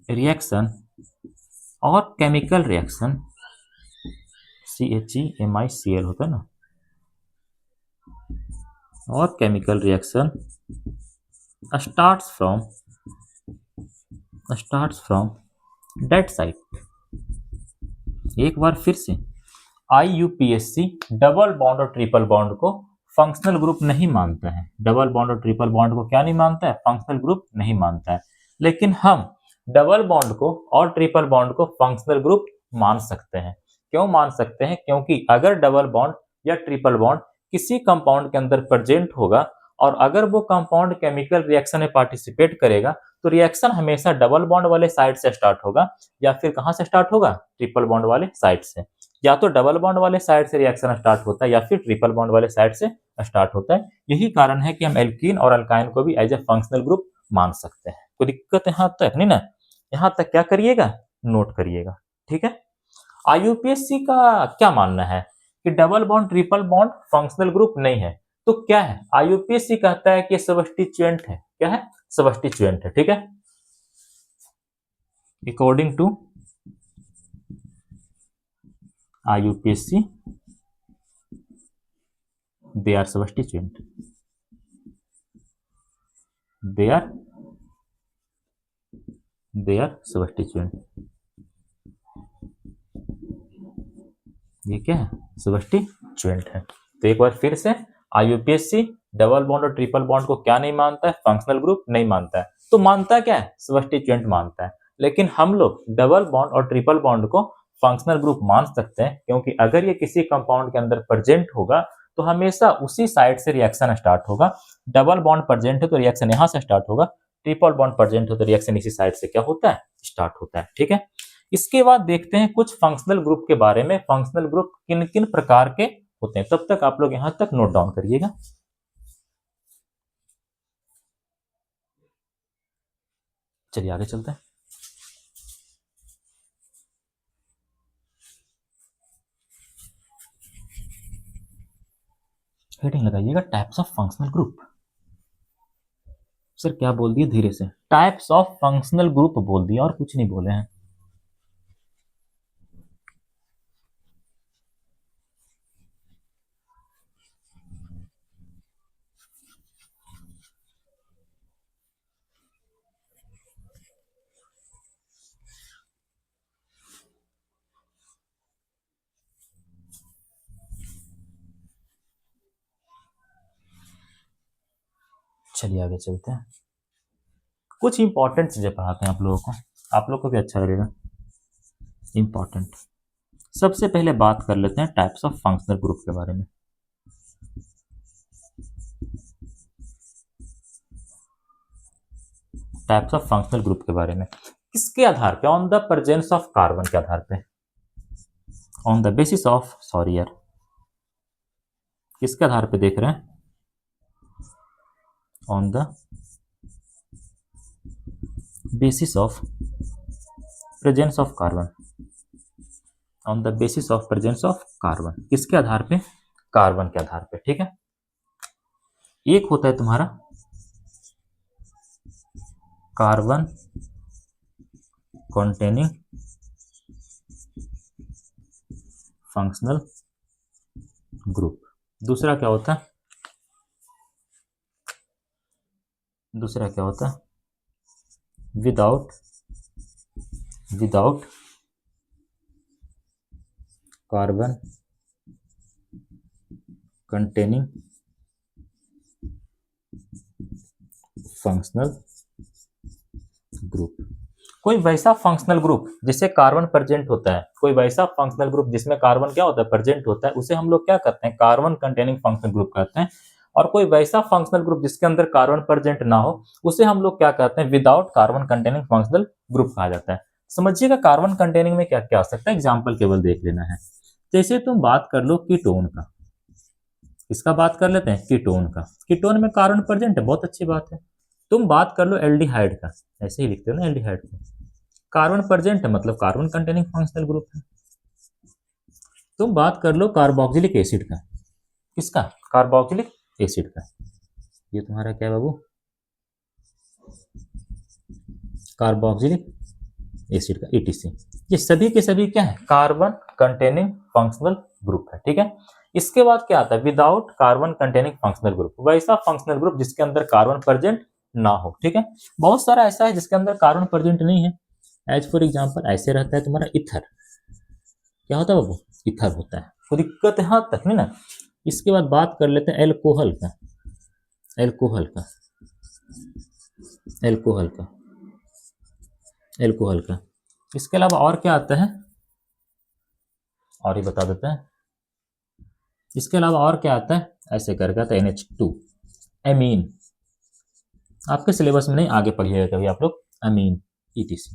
reaction और केमिकल रिएक्शन CHEMICL होता है ना, और chemical reaction starts from that side. एक बार फिर से, IUPAC डबल बॉन्ड और ट्रिपल बॉन्ड को फंक्शनल ग्रुप नहीं मानता है। डबल बॉन्ड और ट्रिपल बॉन्ड को क्या नहीं मानता है? फंक्शनल ग्रुप नहीं मानता है। लेकिन हम डबल बॉन्ड को और ट्रिपल बॉन्ड को फंक्शनल ग्रुप मान सकते हैं। क्यों मान सकते हैं? क्योंकि अगर डबल बॉन्ड या ट्रिपल बॉन्ड किसी कंपाउंड के अंदर प्रेजेंट होगा और अगर वो कंपाउंड केमिकल रिएक्शन में पार्टिसिपेट करेगा तो रिएक्शन हमेशा डबल बॉन्ड वाले साइड से स्टार्ट होगा, या फिर कहां से स्टार्ट होगा? ट्रिपल बॉन्ड वाले साइड से। या तो डबल बॉन्ड वाले साइड से रिएक्शन स्टार्ट होता है या फिर ट्रिपल बॉन्ड वाले साइड से स्टार्ट होता है। यही कारण है कि हम एल्कीन और अल्काइन को भी एज ए फंक्शनल ग्रुप मान सकते हैं। कोई दिक्कत यहाँ तक नहीं ना? यहाँ तक क्या करिएगा, नोट करिएगा, ठीक है। आईयूपीएसी का क्या मानना है कि double bond triple bond functional group नहीं है, तो क्या है, आईयूपीएसी कहता है कि सबस्टिट्यूएंट है। क्या है, सबस्टिट्यूएंट है, ठीक है। According to IUPAC they are substituent, they are substituent। ये क्या है, सबस्टिट्यूएंट है। तो एक बार फिर से, आईयूपीएसी डबल बॉन्ड और ट्रिपल बॉन्ड को क्या नहीं मानता है, फंक्शनल ग्रुप नहीं मानता है। तो मानता क्या है, सबस्टिट्यूएंट मानता है। लेकिन हम लोग डबल बॉन्ड और ट्रिपल बॉन्ड को फंक्शनल ग्रुप मान सकते हैं, क्योंकि अगर ये किसी कंपाउंड के अंदर प्रेजेंट होगा तो हमेशा उसी साइड से रिएक्शन स्टार्ट होगा। डबल बॉन्ड प्रेजेंट है तो रिएक्शन यहां से स्टार्ट होगा, ट्रिपल बॉन्ड प्रेजेंट हो तो रिएक्शन इसी साइड से क्या होता है, स्टार्ट होता है, ठीक है। इसके बाद देखते हैं कुछ फंक्शनल ग्रुप के बारे में, फंक्शनल ग्रुप किन किन प्रकार के होते हैं। तब तक आप लोग यहां तक नोट डाउन करिएगा। चलिए आगे चलते हैं। हेडिंग लगाइएगा, types of functional group. Sir क्या बोल दिए, धीरे से, टाइप्स ऑफ फंक्शनल ग्रुप बोल दिया और कुछ नहीं बोले हैं। चलिए आगे चलते हैं। कुछ इंपॉर्टेंट चीजें पढ़ाते हैं आप लोगों को, आप लोग को भी अच्छा लगेगा। इंपॉर्टेंट, सबसे पहले बात कर लेते हैं टाइप्स ऑफ फंक्शनल ग्रुप के बारे में। टाइप्स ऑफ फंक्शनल ग्रुप के बारे में किसके आधार पे, on the presence of carbon के आधार पे, on the basis of, sorry यार, किसके आधार पे देख रहे हैं, on the basis of presence of carbon, on the basis of presence of carbon, किसके आधार पे, कार्बन के आधार पे, ठीक है। एक होता है तुम्हारा कार्बन कंटेनिंग फंक्शनल ग्रुप, दूसरा क्या होता है, दूसरा क्या होता है, without carbon containing functional group. कोई वैसा फंक्शनल ग्रुप जिससे कार्बन प्रेजेंट होता है, कोई वैसा फंक्शनल ग्रुप जिसमें कार्बन क्या होता है, प्रेजेंट होता है, उसे हम लोग क्या कहते हैं, कार्बन कंटेनिंग फंक्शनल ग्रुप कहते हैं। और कोई वैसा फंक्शनल ग्रुप जिसके अंदर कार्बन प्रेजेंट ना हो, उसे हम लोग क्या कहते हैं, without carbon containing functional group कहा जाता है। समझिएगा कार्बन कंटेनिंग में क्या क्या आ सकता है, एग्जाम्पल केवल देख लेना है। जैसे तुम बात कर लो कीटोन का, इसका बात कर लेते हैं, कीटोन का, कीटोन में कार्बन प्रेजेंट है, बहुत अच्छी बात है। तुम बात कर लो एल्डिहाइड का, ऐसे ही लिखते हो ना एल्डिहाइड को, कार्बन प्रेजेंट है मतलब कार्बन कंटेनिंग फंक्शनल ग्रुप है। तुम बात कर लो कार्बोक्सिलिक एसिड का, किसका, कार्बोक्सिलिक एसिड का, ये तुम्हारा क्या है बाबू, कार्बोक्सिलिक एसिड का, ETC। ये सभी के सभी क्या है, कार्बन कंटेनिंग फंक्शनल ग्रुप है, ठीक है। इसके बाद क्या आता है, without carbon containing functional group, वैसा फंक्शनल ग्रुप जिसके अंदर कार्बन प्रेजेंट ना हो, ठीक है। बहुत सारा ऐसा है जिसके अंदर कार्बन प्रेजेंट नहीं है, एज फॉर एग्जाम्पल ऐसे रहता है तुम्हारा इथर, क्या होता है बाबू, इथर होता है, कोई दिक्कत यहाँ तक नहीं ना। इसके बाद बात कर लेते हैं एल्कोहल का, एल्कोहल का, एल्कोहल का, एल्कोहल का। इसके अलावा और क्या आता है, और ही बता देते हैं। इसके अलावा और क्या आता है, ऐसे करके आता है NH2, एमीन, आपके सिलेबस में नहीं, आगे पढ़िएगा कभी आप लोग, अमीन, ETC।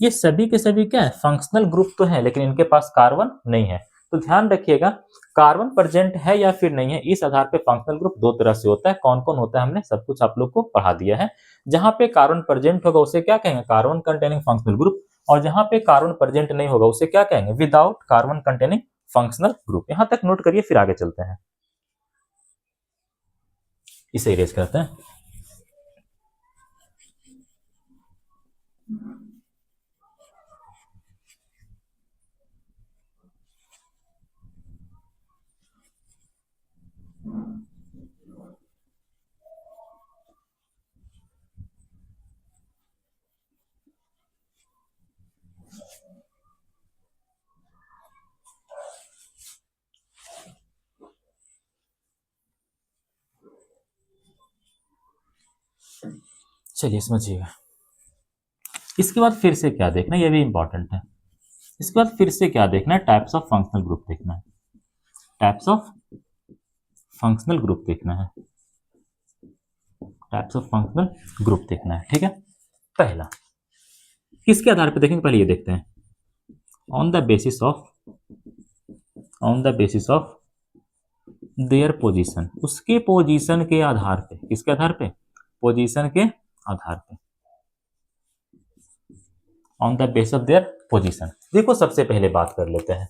ये सभी के सभी क्या है, फंक्शनल ग्रुप तो है, लेकिन इनके पास कार्बन नहीं है। तो ध्यान रखिएगा, कार्बन प्रेजेंट है या फिर नहीं है, इस आधार पे फंक्शनल ग्रुप दो तरह से होता है। कौन कौन होता है हमने सब कुछ आप लोग को पढ़ा दिया है। जहां पे कार्बन प्रेजेंट होगा उसे क्या कहेंगे, कार्बन कंटेनिंग फंक्शनल ग्रुप, और जहां पे कार्बन प्रेजेंट नहीं होगा उसे क्या कहेंगे, without carbon containing functional group. यहां तक नोट करिए, फिर आगे चलते हैं, इसे इरेज करते हैं। चलिए समझिएगा। इसके बाद फिर से क्या देखना, ये भी इंपॉर्टेंट है। इसके बाद फिर से क्या देखना है, टाइप्स ऑफ फंक्शनल ग्रुप देखना है। टाइप्स ऑफ फंक्शनल ग्रुप देखना है। टाइप्स ऑफ फंक्शनल ग्रुप देखना है, ठीक है। पहला किसके आधार पर देखेंगे, पहले ये देखते हैं। On the basis of their position, उसके पोजीशन के आधार पे। किसके आधार पे, पोजीशन के आधार पे। On the base of their position. देखो सबसे पहले बात कर लेते हैं,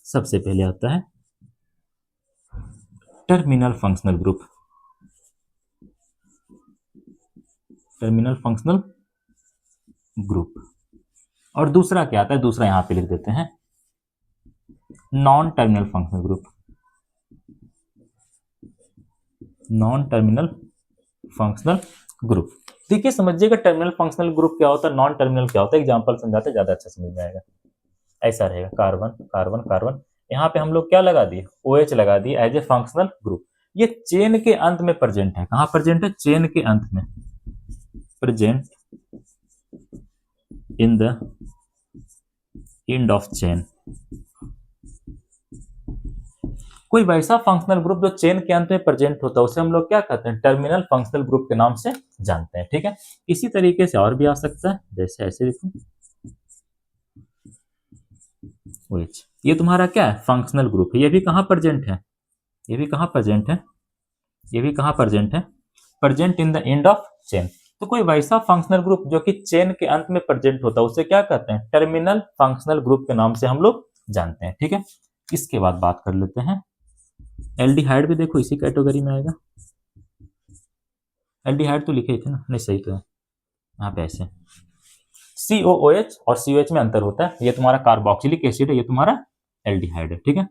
सबसे पहले आता है terminal functional group. Terminal functional group. और दूसरा क्या आता है, दूसरा यहां पे लिख देते हैं non terminal functional group. Non terminal functional group. देखिए समझिएगा टर्मिनल फंक्शनल ग्रुप क्या होता है, नॉन टर्मिनल क्या होता है, एग्जांपल समझाते ज्यादा अच्छा समझ में आएगा। ऐसा रहेगा, कार्बन कार्बन कार्बन, यहाँ पे हम लोग क्या लगा दिए, OH लगा दिए एज ए फंक्शनल ग्रुप। ये चेन के अंत में प्रेजेंट है। कहां प्रेजेंट है, चेन के अंत में, present in the end of chain. कोई वैसा फंक्शनल ग्रुप जो चेन के अंत में प्रेजेंट होता है उसे हम लोग क्या कहते हैं, टर्मिनल फंक्शनल ग्रुप के नाम से जानते हैं, ठीक है। इसी तरीके से और भी आ सकता है, जैसे ऐसे देखो, OH ये तुम्हारा क्या है, फंक्शनल ग्रुप है। ये भी कहां प्रेजेंट है, ये भी कहां प्रेजेंट है, ये भी कहां प्रेजेंट है, present in the end of chain. तो कोई वैसा फंक्शनल ग्रुप जो कि चेन के अंत में प्रेजेंट होता है उसे क्या कहते हैं, टर्मिनल फंक्शनल ग्रुप के नाम से हम लोग जानते हैं, ठीक है। इसके बाद बात कर लेते हैं एल्डिहाइड भी, देखो इसी कैटेगरी में आएगा। एल्डिहाइड तो लिखे ही थे ना, नहीं सही तो है, यहाँ पे ऐसे COOH और COH में अंतर होता है। ये तुम्हारा कार्बोक्सिलिक एसिड है, ये तुम्हारा एल्डिहाइड है, ठीक है।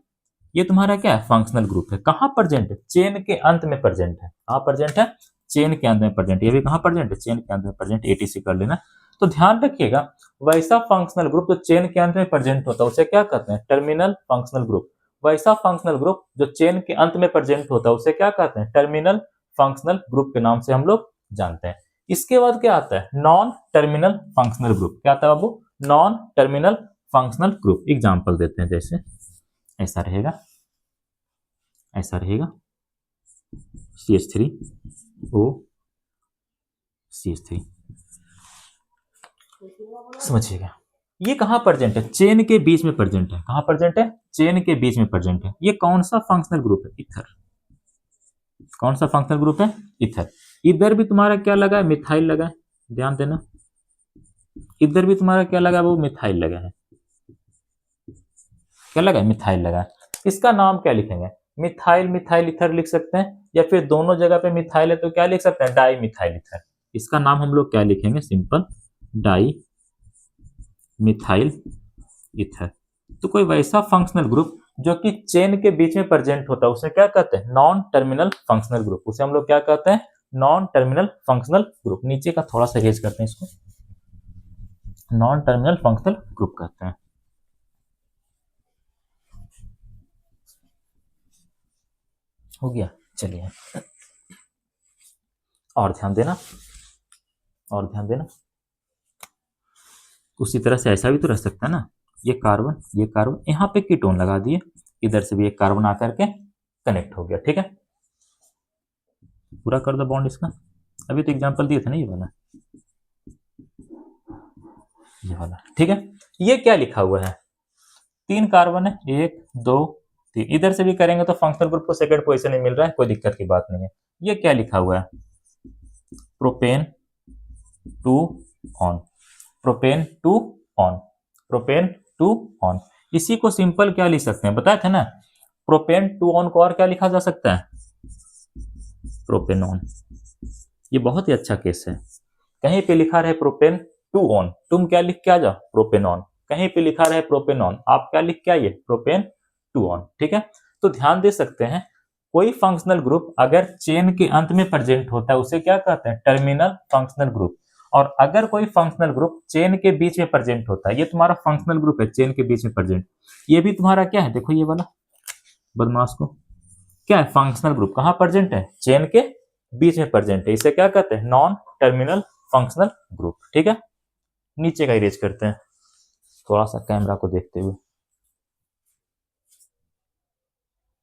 ये तुम्हारा क्या है, फंक्शनल ग्रुप है। कहां प्रेजेंट है, चेन के अंत में प्रेजेंट है। कहां प्रेजेंट है, चेन के अंत में प्रेजेंट। ये भी कहां प्रेजेंट है, चेन के अंत में प्रेजेंट। ATC कर लेना। तो ध्यान रखिएगा, वैसा फंक्शनल ग्रुप जो चेन के अंत में प्रेजेंट होता है उसे क्या कहते हैं, टर्मिनल फंक्शनल ग्रुप। वैसा फंक्शनल ग्रुप जो चेन के अंत में प्रेजेंट होता है उसे क्या कहते हैं, टर्मिनल फंक्शनल ग्रुप के नाम से हम लोग जानते हैं। इसके बाद क्या आता है, नॉन टर्मिनल फंक्शनल ग्रुप। क्या आता है बाबू, non terminal functional group. Example देते हैं, जैसे ऐसा रहेगा, ऐसा रहेगा CH3O CH3। समझिएगा, ये कहां प्रेजेंट है, चेन के बीच में प्रेजेंट है। कहां प्रेजेंट है, चेन के बीच में प्रेजेंट है। ये कौन सा फंक्शनल ग्रुप है, इथर। कौन सा फंक्शनल ग्रुप है, इथर। इधर भी तुम्हारा क्या लगा है, मिथाइल लगा है, ध्यान देना। इधर भी तुम्हारा क्या लगा है, वो मिथाइल लगा है। क्या लगा है, मिथाइल लगा है। इसका नाम क्या लिखेंगे, मिथाइल मिथाइल इथर लिख सकते हैं, या फिर दोनों जगह पे मिथाइल है तो क्या लिख सकते हैं, डाई मिथाइल इथर। इसका नाम हम लोग क्या लिखेंगे, सिंपल डाई मिथाइल इथर। तो कोई वैसा फंक्शनल ग्रुप जो कि चेन के बीच में प्रेजेंट होता है उसे क्या कहते हैं, नॉन टर्मिनल फंक्शनल ग्रुप। उसे हम लोग क्या कहते हैं, नॉन टर्मिनल फंक्शनल ग्रुप। नीचे का थोड़ा सा रेज करते हैं इसको, नॉन टर्मिनल फंक्शनल ग्रुप कहते हैं। हो गया, चलिए और ध्यान देना, और ध्यान देना। उसी तरह से ऐसा भी तो रह सकता है ना, ये कार्बन, ये कार्बन, यहाँ पे कीटोन लगा दिए, इधर से भी एक कार्बन आकर के कनेक्ट हो गया, ठीक है। पूरा कर दो बॉन्ड इसका। अभी तो एग्जांपल दिए थे ना, ये वाला, ये वाला, ठीक है। ये क्या लिखा हुआ है, 3 कार्बन है, 1 2 3। इधर से भी करेंगे तो फंक्शनल ग्रुप को सेकंड पोजीशन में मिल रहा है, कोई दिक्कत की बात नहीं है। ये क्या लिखा हुआ है, propane 2 on, propane 2 on, propane two on. इसी को सिंपल क्या लिख सकते हैं, बताए थे ना, प्रोपेन टू ऑन को और क्या लिखा जा सकता है, प्रोपेनॉन। ये बहुत ही अच्छा केस है। कहीं पे लिखा रहे प्रोपेन टू ऑन, तुम क्या लिख के आ जाओ, प्रोपेनॉन। कहीं पे लिखा रहे प्रोपेनॉन, आप क्या लिख के आइए, प्रोपेन टू ऑन। ठीक है, तो ध्यान दे सकते हैं, कोई फंक्शनल ग्रुप अगर चेन के अंत में प्रेजेंट होता है उसे क्या कहते हैं, टर्मिनल फंक्शनल ग्रुप। और अगर कोई फंक्शनल ग्रुप चेन के बीच में प्रेजेंट होता है, ये तुम्हारा फंक्शनल ग्रुप है चेन के बीच में प्रेजेंट, ये भी तुम्हारा क्या है, देखो ये वाला बदमाश को, क्या है, फंक्शनल ग्रुप। कहां प्रेजेंट है, चेन के बीच में प्रेजेंट है, इसे क्या कहते हैं, नॉन टर्मिनल फंक्शनल ग्रुप। ठीक है, नीचे का इरेज करते हैं थोड़ा सा कैमरा को देखते हुए।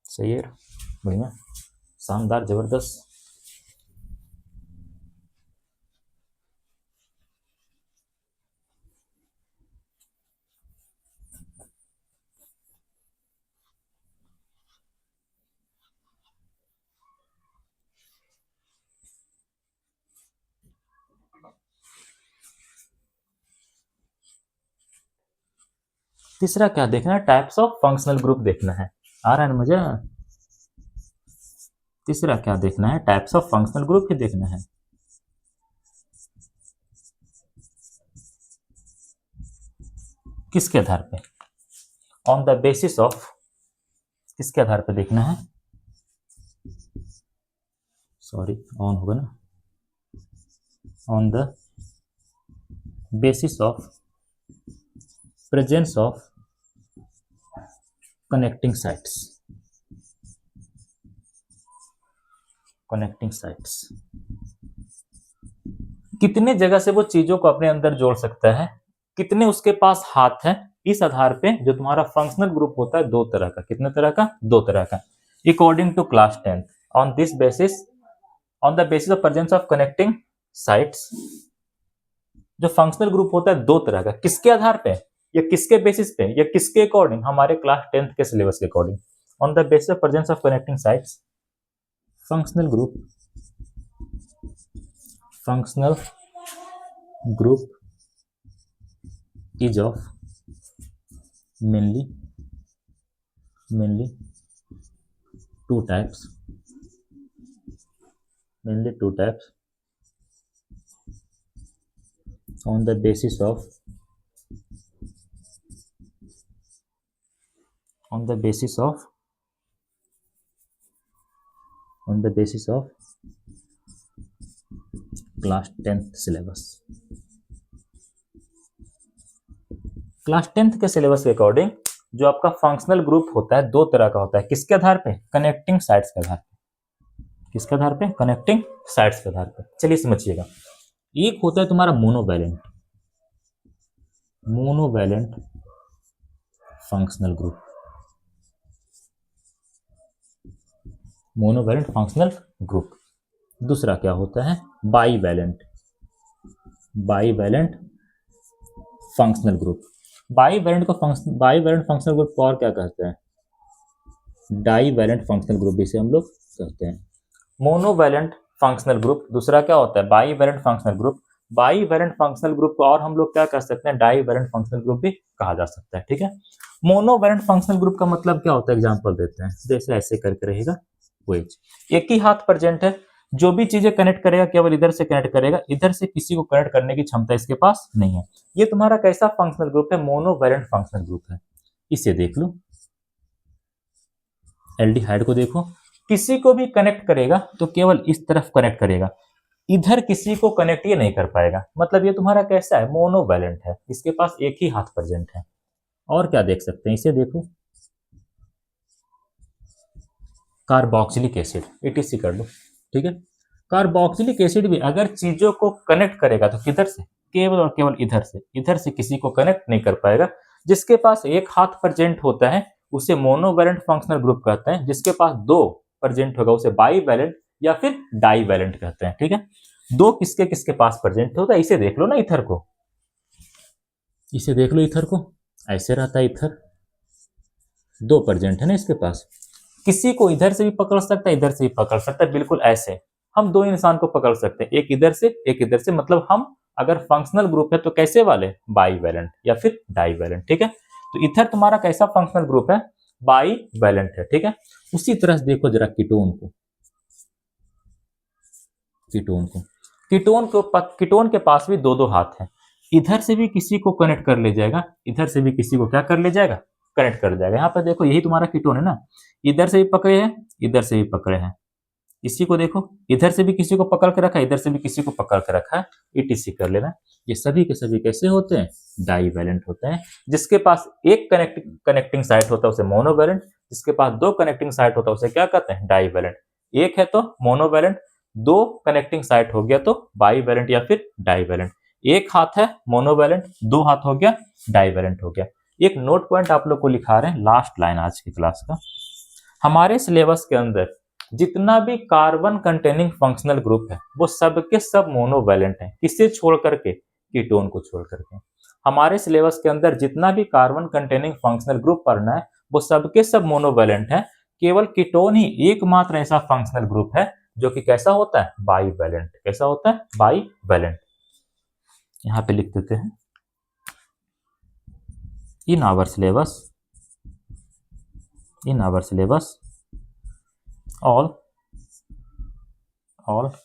सही है, बढ़िया, शानदार, जबरदस्त। तीसरा क्या देखना है, टाइप्स ऑफ फंक्शनल ग्रुप देखना है। आ रहा है ना मजा। तीसरा क्या देखना है, टाइप्स ऑफ फंक्शनल ग्रुप ही देखना है। किसके आधार पे, ऑन द बेसिस ऑफ, किसके आधार पे देखना है, सॉरी ऑन होगा ना, on the basis of presence of connecting sites, connecting sites, कितने जगह से वो चीजों को अपने अंदर जोड़ सकता है, कितने उसके पास हाथ है, इस आधार पे जो तुम्हारा फंक्शनल ग्रुप होता है दो तरह का, कितने तरह का, दो तरह का, according to class 10। On this basis, on the basis of presence of connecting sites, जो फंक्शनल ग्रुप होता है दो तरह का, किसके आधार पे, या किसके बेसिस पे, या किसके अकॉर्डिंग, हमारे क्लास 10 के सिलेबस के according. On the basis of presence of connecting sites, functional group, functional group is of mainly two types, mainly two types, on the basis of, on the basis of, on the basis of class 10th syllabus. Class 10th के सिलेबस के अकॉर्डिंग जो आपका फंक्शनल ग्रुप होता है दो तरह का होता है, किसके आधार पे, कनेक्टिंग साइट्स के आधार पे, किसके आधार पे, कनेक्टिंग साइट्स के आधार पे। चलिए समझिएगा, एक होता है तुम्हारा monovalent, monovalent functional group, monovalent functional group. दूसरा क्या होता है, bivalent, bivalent functional group. Bivalent को फंक्शन, बाईवैलेंट फंक्शनल ग्रुप को और क्या कहते हैं, डाईवैलेंट फंक्शनल ग्रुप भी से हम लोग कहते हैं। मोनोवैलेंट फंक्शनल ग्रुप, दूसरा क्या होता है, bivalent functional group. Bivalent functional group को और हम लोग क्या कह सकते हैं, डाईवैलेंट फंक्शनल ग्रुप भी कहा जा सकता है। ठीक है, मोनोवैलेंट फंक्शनल ग्रुप का मतलब क्या होता है, एग्जांपल देते हैं, जैसे ऐसे करके रहेगा, वेज एक ही हाथ प्रेजेंट है, जो भी चीजें कनेक्ट करेगा केवल इधर से कनेक्ट करेगा, इधर से किसी को कनेक्ट करने की क्षमता इसके पास नहीं है। ये तुम्हारा कैसा फंक्शनल ग्रुप है, मोनोवैलेंट फंक्शनल ग्रुप है। इसे देख लो, एल्डिहाइड को देखो, किसी को भी कनेक्ट करेगा तो केवल इस तरफ कनेक्ट करेगा, इधर किसी को कनेक्ट ये नहीं कर पाएगा, मतलब ये तुम्हारा कैसा है, मोनोवैलेंट है, इसके पास एक ही हाथ प्रेजेंट है। और क्या देख सकते हैं, इसे देखो, कार्बोक्सिलिक एसिड, एटीसी कर लो। ठीक है, कार्बोक्सिलिक एसिड भी अगर चीजों को कनेक्ट करेगा तो किधर से, केवल और केवल इधर से, इधर से किसी को कनेक्ट नहीं कर पाएगा। जिसके पास एक हाथ प्रेजेंट होता है उसे मोनोवैलेंट फंक्शनल ग्रुप कहते हैं, जिसके पास दो प्रेजेंट होगा उसे बाईवैलेंट या फिर डाईवैलेंट कहते हैं। ठीक है, दो किसके किसके पास प्रेजेंट होता है, इसे देख लो ना, इथर को, इसे देख लो, इथर को ऐसे रहता है, इथर दो प्रेजेंट है ना इसके पास, किसी को इधर से भी पकड़ सकता है, इधर से भी पकड़ सकता है, बिल्कुल ऐसे हम दो इंसान को पकड़ सकते हैं, एक इधर से एक इधर से, मतलब हम अगर फंक्शनल ग्रुप है तो कैसे वाले, बाईवैलेंट या फिर डाईवैलेंट, ठीक है। तो इथर तुम्हारा कैसा फंक्शनल ग्रुप है, बाईवैलेंट है, ठीक है। उसी तरह से देखो जरा कीटोन को, कीटोन के पास भी दो दो हाथ है, इधर से भी किसी को कनेक्ट कर ले जाएगा, इधर से भी किसी को क्या कर ले जाएगा, कनेक्ट कर जाएगा। यहाँ पर देखो यही तुम्हारा कीटोन है ना, इधर से भी पकड़े हैं, इधर से भी पकड़े हैं, इसी को देखो इधर से भी किसी को पकड़ के रखा है, इधर से भी किसी को पकड़ के रखा है, ईटीसी कर लेना। ये सभी के सभी कैसे होते हैं, डाईवैलेंट होते हैं। जिसके पास एक कनेक्टिंग साइट होता है उसे मोनोवैलेंट, जिसके पास दो कनेक्टिंग साइट होता है उसे क्या कहते हैं, डाईवैलेंट। एक है तो मोनोवैलेंट, दो कनेक्टिंग साइट हो गया तो बाईवैलेंट या फिर डाईवैलेंट। एक हाथ है मोनोवैलेंट, दो हाथ हो गया डाईवैलेंट हो गया। एक नोट पॉइंट आप लोग को लिखा रहे हैं, लास्ट लाइन आज की क्लास का, हमारे सिलेबस के अंदर जितना भी कार्बन कंटेनिंग फंक्शनल ग्रुप है वो सब के सब मोनोवैलेंट हैं, किससे छोड़ करके, कीटोन को छोड़ करके। हमारे सिलेबस के अंदर जितना भी कार्बन कंटेनिंग फंक्शनल ग्रुप पढ़ना है वो सब के सब मोनोवैलेंट है, केवल कीटोन ही एकमात्र ऐसा फंक्शनल ग्रुप है जो कि कैसा होता है, बाईवैलेंट। कैसा होता है, बाईवैलेंट। यहां पे लिख देते हैं, in our syllabus all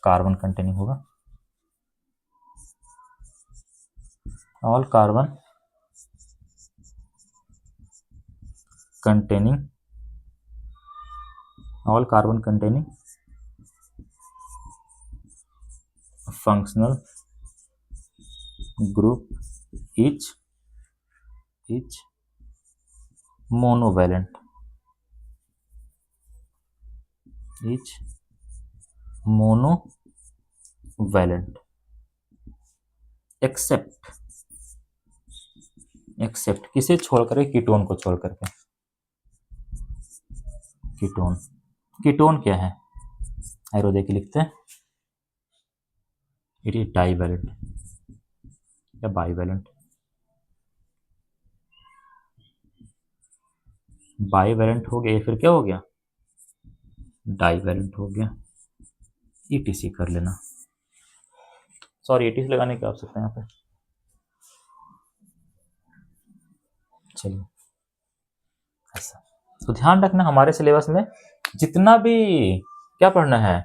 carbon containing होगा, all carbon containing functional group each monovalent, except किसे छोड़ करके, कीटोन को छोड़ करके। कीटोन क्या है, एरो देके लिखते हैं, इट इज डाईवैलेंट या बाईवैलेंट। बाईवैलेंट हो गया, ये फिर क्या हो गया, डाईवैलेंट हो गया। ईटीसी कर लेना, सॉरी ईटीसी लगाने की आवश्यकता है यहाँ पे। चलिए ऐसा तो ध्यान रखना, हमारे सिलेबस में जितना भी क्या पढ़ना है,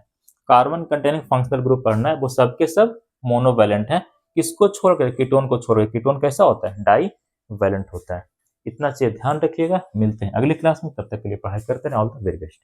कार्बन कंटेनिंग फंक्शनल ग्रुप पढ़ना है वो सब के सब मोनोवैलेंट है। किसको छोड़कर, कीटोन को छोड़कर। कीटोन कैसा होता है, डाईवैलेंट होता है। इतना चीज ध्यान रखिएगा। मिलते हैं अगली क्लास में, तब तक के लिए पढ़ाई करते रहें। All the very best.